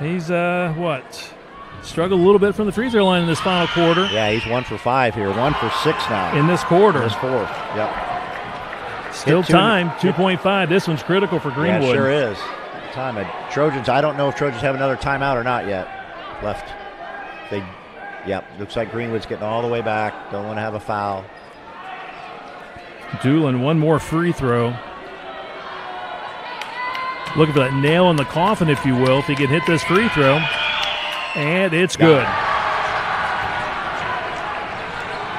he's, struggled a little bit from the free throw line in this final quarter. Yeah, he's 1 for 5 here, 1 for 6 now. In this quarter. In this fourth, yep. Still time, 2.5. This one's critical for Greenwood. Yeah, sure is. Time. Trojans, I don't know if Trojans have another timeout or not yet left. Looks like Greenwood's getting all the way back. Don't want to have a foul. Doolin, one more free throw. Looking for that nail in the coffin, if you will, if he can hit this free throw. And it's good.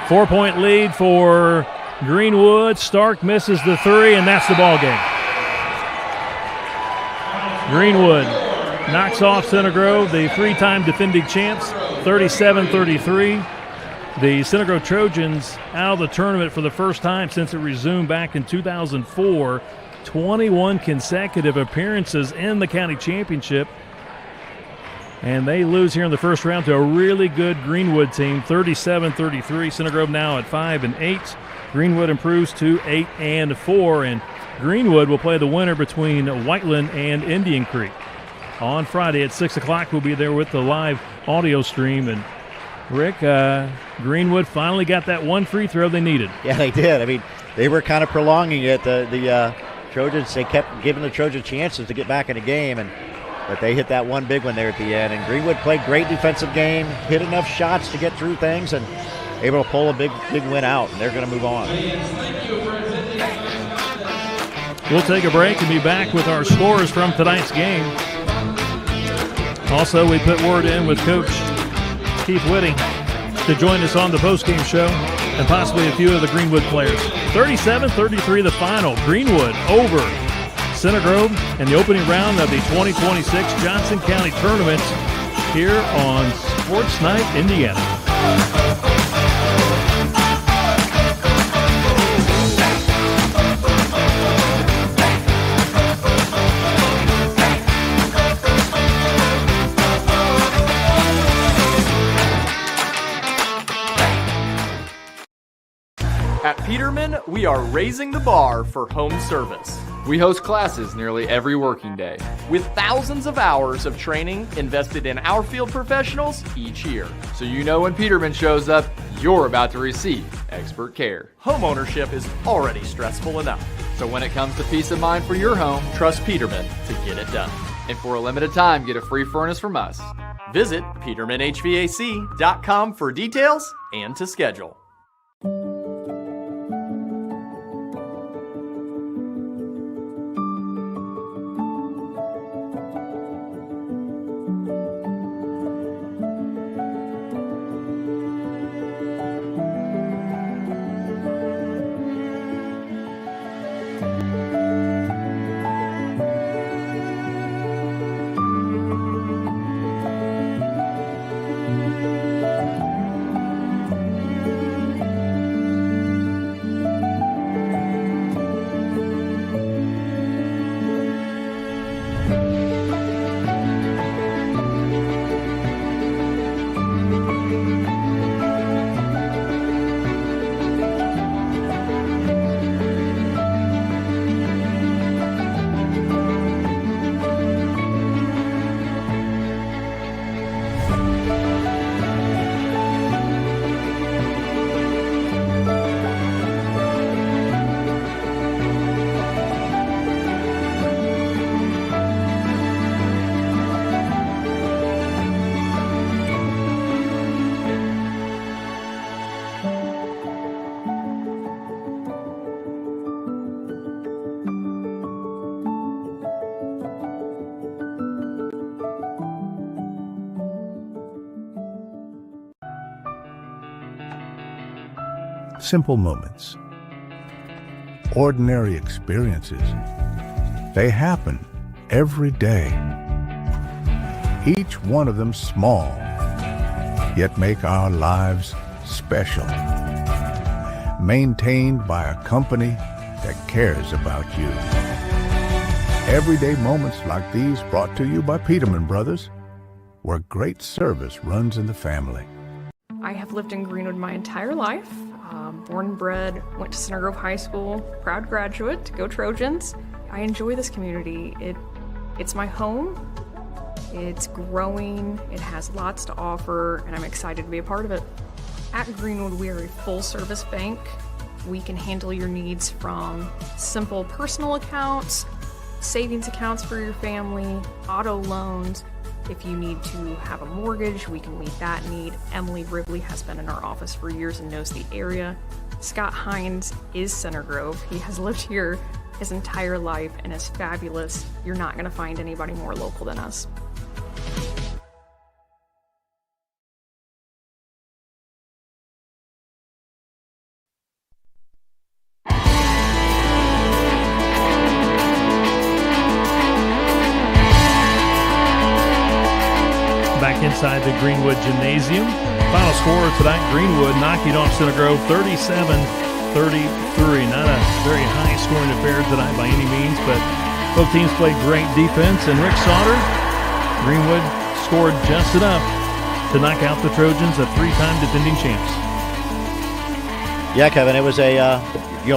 4-point lead for Greenwood. Stark misses the three, and that's the ball game. Greenwood knocks off Center Grove, the three-time defending champs, 37-33. The Center Grove Trojans out of the tournament for the first time since it resumed back in 2004. 21 consecutive appearances in the county championship. And they lose here in the first round to a really good Greenwood team, 37-33. Center Grove now at 5-8. Greenwood improves to 8-4. And Greenwood will play the winner between Whiteland and Indian Creek. On Friday at 6 o'clock, we'll be there with the live audio stream. And Rick, Greenwood finally got that one free throw they needed. Yeah, they did. I mean, they were kind of prolonging it. The Trojans, they kept giving the Trojans chances to get back in the game, but they hit that one big one there at the end. And Greenwood played great defensive game, hit enough shots to get through things, and able to pull a big win out, and they're going to move on. We'll take a break and be back with our scores from tonight's game. Also, we put word in with Coach Keith Whitting to join us on the postgame show, and possibly a few of the Greenwood players. 37-33 the final. Greenwood over Center Grove in the opening round of the 2026 Johnson County Tournament here on Sports Night Indiana. At Peterman, we are raising the bar for home service. We host classes nearly every working day, with thousands of hours of training invested in our field professionals each year. So you know when Peterman shows up, you're about to receive expert care. Home ownership is already stressful enough. So when it comes to peace of mind for your home, trust Peterman to get it done. And for a limited time, get a free furnace from us. Visit PetermanHVAC.com for details and to schedule. Simple moments, ordinary experiences. They happen every day. Each one of them small, yet make our lives special. Maintained by a company that cares about you. Everyday moments like these brought to you by Peterman Brothers, where great service runs in the family. I have lived in Greenwood my entire life. Born and bred, went to Center Grove High School, proud graduate, go Trojans. I enjoy this community. It's my home. It's growing, it has lots to offer, and I'm excited to be a part of it. At Greenwood, we are a full-service bank. We can handle your needs from simple personal accounts, savings accounts for your family, auto loans. If you need to have a mortgage, we can meet that need. Emily Ribley has been in our office for years and knows the area. Scott Hines is Center Grove. He has lived here his entire life and is fabulous. You're not going to find anybody more local than us. Back inside the Greenwood Gymnasium. Final score tonight, Greenwood knocking off Center Grove 37-33. Not a very high scoring affair tonight by any means, but both teams played great defense. And Rick Sauter, Greenwood scored just enough to knock out the Trojans, a three-time defending champs. Yeah, Kevin, it was a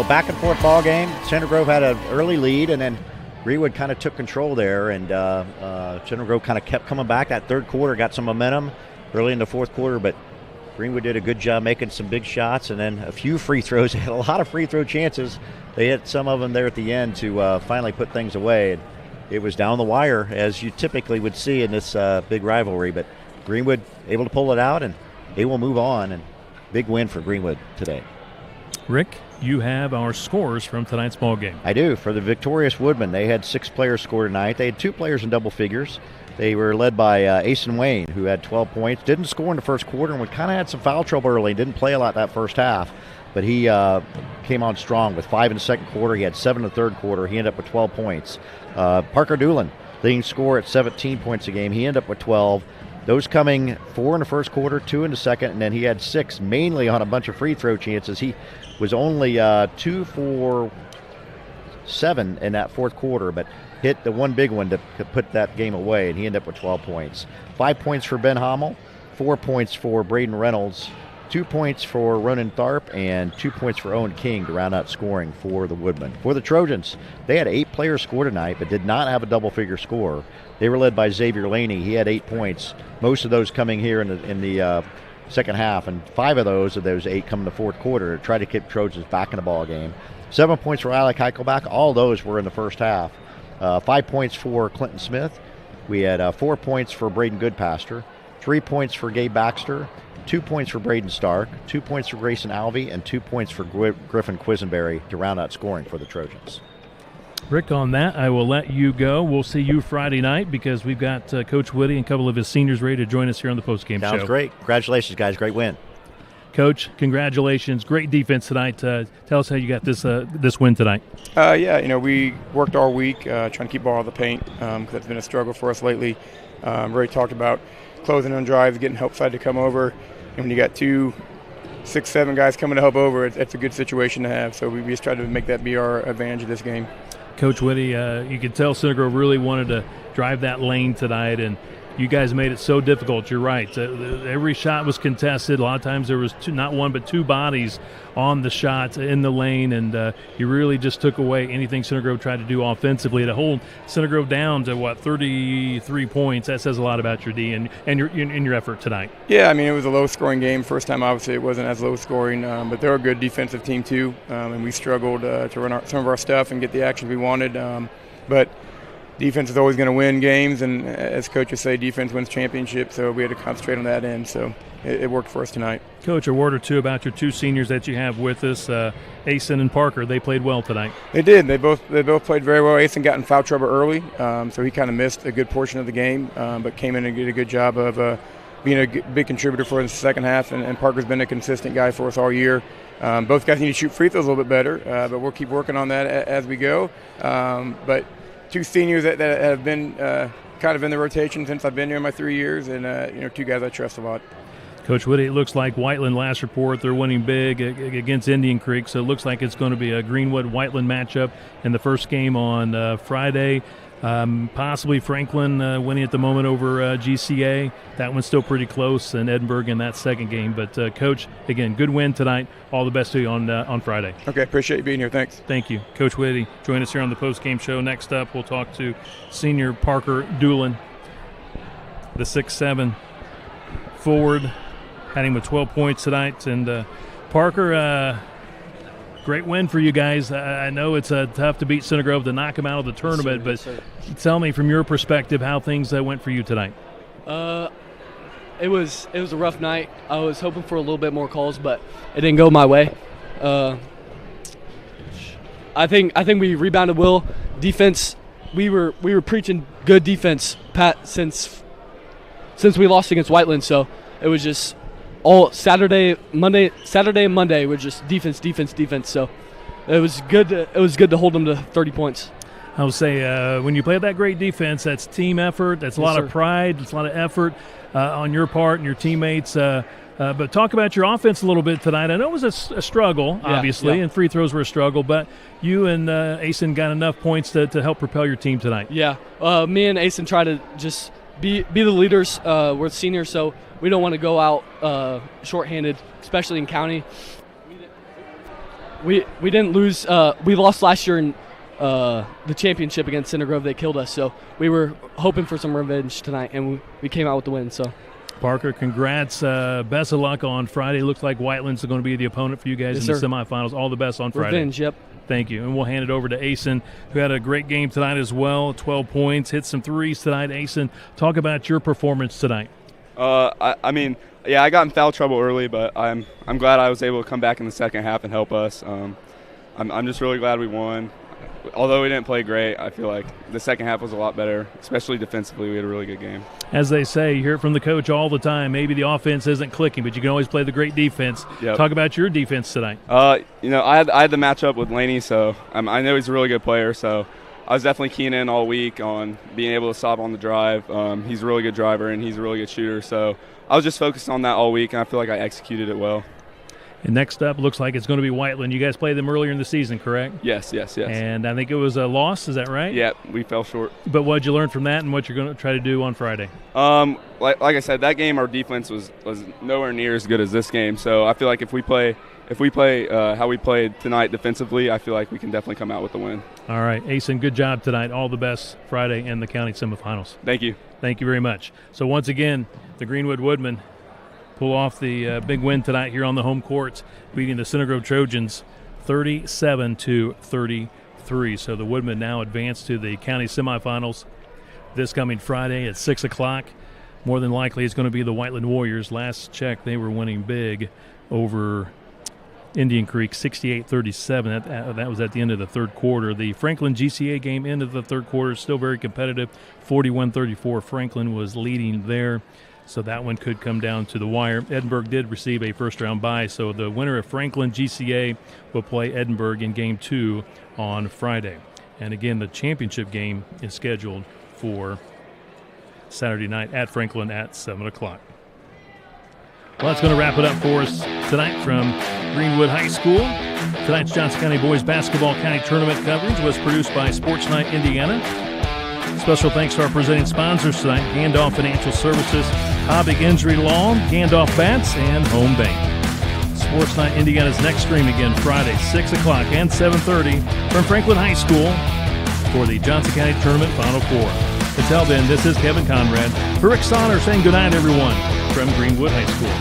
back and forth ball game. Center Grove had an early lead, and then Greenwood kind of took control there, and Center Grove kind of kept coming back. That third quarter got some momentum early in the fourth quarter, but Greenwood did a good job making some big shots, and then a few free throws. They had a lot of free throw chances. They hit some of them there at the end to finally put things away. And it was down the wire, as you typically would see in this big rivalry, but Greenwood able to pull it out, and they will move on, and big win for Greenwood today. Rick, you have our scores from tonight's ball game. I do. For the victorious Woodmen, they had 6 players score tonight. They had 2 players in double figures. They were led by Asen Wayne, who had 12 points. Didn't score in the first quarter and kind of had some foul trouble early. Didn't play a lot that first half. But he came on strong with 5 in the second quarter. He had 7 in the third quarter. He ended up with 12 points. Parker Doolin, leading scorer at 17 points a game. He ended up with 12. Those coming 4 in the first quarter, 2 in the second, and then he had 6 mainly on a bunch of free throw chances. He was only 2 for 7 in that fourth quarter, but hit the one big one to put that game away, and he ended up with 12 points. 5 points for Ben Hommel, 4 points for Braden Reynolds, 2 points for Ronan Tharp, and 2 points for Owen King to round out scoring for the Woodmen. For the Trojans, they had 8 players score tonight, but did not have a double-figure score. They were led by Xavier Laney. He had 8 points, most of those coming here in the second half, and 5 of those 8 come in the fourth quarter to try to keep Trojans back in the ball game. 7 points for Alec Heichelbach. All those were in the first half. 5 points for Clinton Smith. We had 4 points for Braden Goodpaster, 3 points for Gabe Baxter, 2 points for Braden Stark, 2 points for Grayson Alvey, and 2 points for Griffin Quisenberry to round out scoring for the Trojans. Rick, on that, I will let you go. We'll see you Friday night because we've got Coach Woody and a couple of his seniors ready to join us here on the postgame show. Sounds great. Congratulations, guys. Great win. Coach, congratulations. Great defense tonight. Tell us how you got this win tonight. We worked all week trying to keep ball out of the paint because that's been a struggle for us lately. Really talked about closing on drives, getting help side to come over. And when you got 2, 6, 7 guys coming to help over, it's a good situation to have. So we just tried to make that be our advantage of this game. Coach Whitty, you could tell Center Grove really wanted to drive that lane tonight, and you guys made it so difficult. You're right. Every shot was contested. A lot of times there was not one but 2 bodies on the shot in the lane, and you really just took away anything Center Grove tried to do offensively. To hold Center Grove down to 33 points, that says a lot about your D and your effort tonight. Yeah, it was a low-scoring game. First time, obviously, it wasn't as low-scoring, but they're a good defensive team too, and we struggled to run some of our stuff and get the actions we wanted. But defense is always going to win games, and as coaches say, defense wins championships, so we had to concentrate on that end. So it worked for us tonight. Coach, a word or two about your 2 seniors that you have with us, Asen and Parker. They played well tonight. They did. They both played very well. Asen got in foul trouble early, so he kind of missed a good portion of the game, but came in and did a good job of being a big contributor for us in the second half, and Parker's been a consistent guy for us all year. Both guys need to shoot free throws a little bit better, but we'll keep working on that as we go. But 2 seniors that have been kind of in the rotation since I've been here in my 3 years, and 2 guys I trust a lot. Coach Whitty, it looks like Whiteland, last report, they're winning big against Indian Creek, so it looks like it's going to be a Greenwood-Whiteland matchup in the first game on Friday. Possibly Franklin winning at the moment over GCA. That one's still pretty close, and Edinburgh in that second game. But, Coach, again, good win tonight. All the best to you on Friday. Okay, appreciate you being here. Thanks. Thank you. Coach Whitty, join us here on the post-game show. Next up, we'll talk to senior Parker Doolin, the 6'7" forward, had him with 12 points tonight. And, Parker, great win for you guys. I know it's tough to beat Center Grove to knock them out of the tournament, but tell me from your perspective how things went for you tonight. It was a rough night. I was hoping for a little bit more calls, but it didn't go my way. I think we rebounded well. Defense, we were preaching good defense, Pat, since we lost against Whiteland. So it was just all Saturday and Monday were just defense. So it was good to hold them to 30 points. I would say when you play that great defense, that's team effort. That's a lot of pride. It's a lot of effort on your part and your teammates. But talk about your offense a little bit tonight. I know it was a struggle, obviously, and free throws were a struggle, but you and Asen got enough points to help propel your team tonight. Yeah, me and Asen try to just be the leaders. We're seniors, so we don't want to go out shorthanded, especially in county. We didn't lose. We lost last year in the championship against Center Grove. They killed us, so we were hoping for some revenge tonight, and we came out with the win. So, Parker, congrats. Best of luck on Friday. Looks like Whiteland's going to be the opponent for you guys in the semifinals. All the best on Friday. Revenge, yep. Thank you. And we'll hand it over to Asen, who had a great game tonight as well. 12 points, hit some threes tonight. Asen, talk about your performance tonight. I mean, I got in foul trouble early, but I'm glad I was able to come back in the second half and help us. I'm just really glad we won. Although we didn't play great, I feel like the second half was a lot better, especially defensively. We had a really good game. As they say, you hear it from the coach all the time. Maybe the offense isn't clicking, but you can always play the great defense. Yep. Talk about your defense tonight. I had the matchup with Laney, so I know he's a really good player. So I was definitely keying in all week on being able to stop on the drive. He's a really good driver, and he's a really good shooter. So I was just focused on that all week, and I feel like I executed it well. And next up, looks like it's going to be Whiteland. You guys played them earlier in the season, correct? Yes. And I think it was a loss. Is that right? Yeah, we fell short. But what did you learn from that, and what you're going to try to do on Friday? Like I said, that game our defense was nowhere near as good as this game. So I feel like if we play how we played tonight defensively, I feel like we can definitely come out with the win. All right, Asen, good job tonight. All the best Friday in the county semifinals. Thank you. Thank you very much. So once again, the Greenwood Woodmen pull off the big win tonight here on the home courts, beating the Center Grove Trojans 37-33. So the Woodmen now advance to the county semifinals this coming Friday at 6 o'clock. More than likely it's going to be the Whiteland Warriors. Last check, they were winning big over Indian Creek 68-37. That was at the end of the third quarter. The Franklin GCA game into the third quarter, still very competitive. 41-34, Franklin was leading there. So that one could come down to the wire. Edinburgh did receive a first-round bye, so the winner of Franklin GCA will play Edinburgh in Game 2 on Friday. And again, the championship game is scheduled for Saturday night at Franklin at 7 o'clock. Well, that's going to wrap it up for us tonight from Greenwood High School. Tonight's Johnson County Boys Basketball County Tournament coverage was produced by Sports Night Indiana. Special thanks to our presenting sponsors tonight, Gandolph Financial Services, Habig Injury Law, Gandolph Bats, and Home Bank. Sports Night Indiana's next stream again Friday, 6 o'clock and 7:30 from Franklin High School for the Johnson County Tournament Final Four. Until then, this is Kevin Conrad for Rick Sonner saying goodnight, everyone, from Greenwood High School.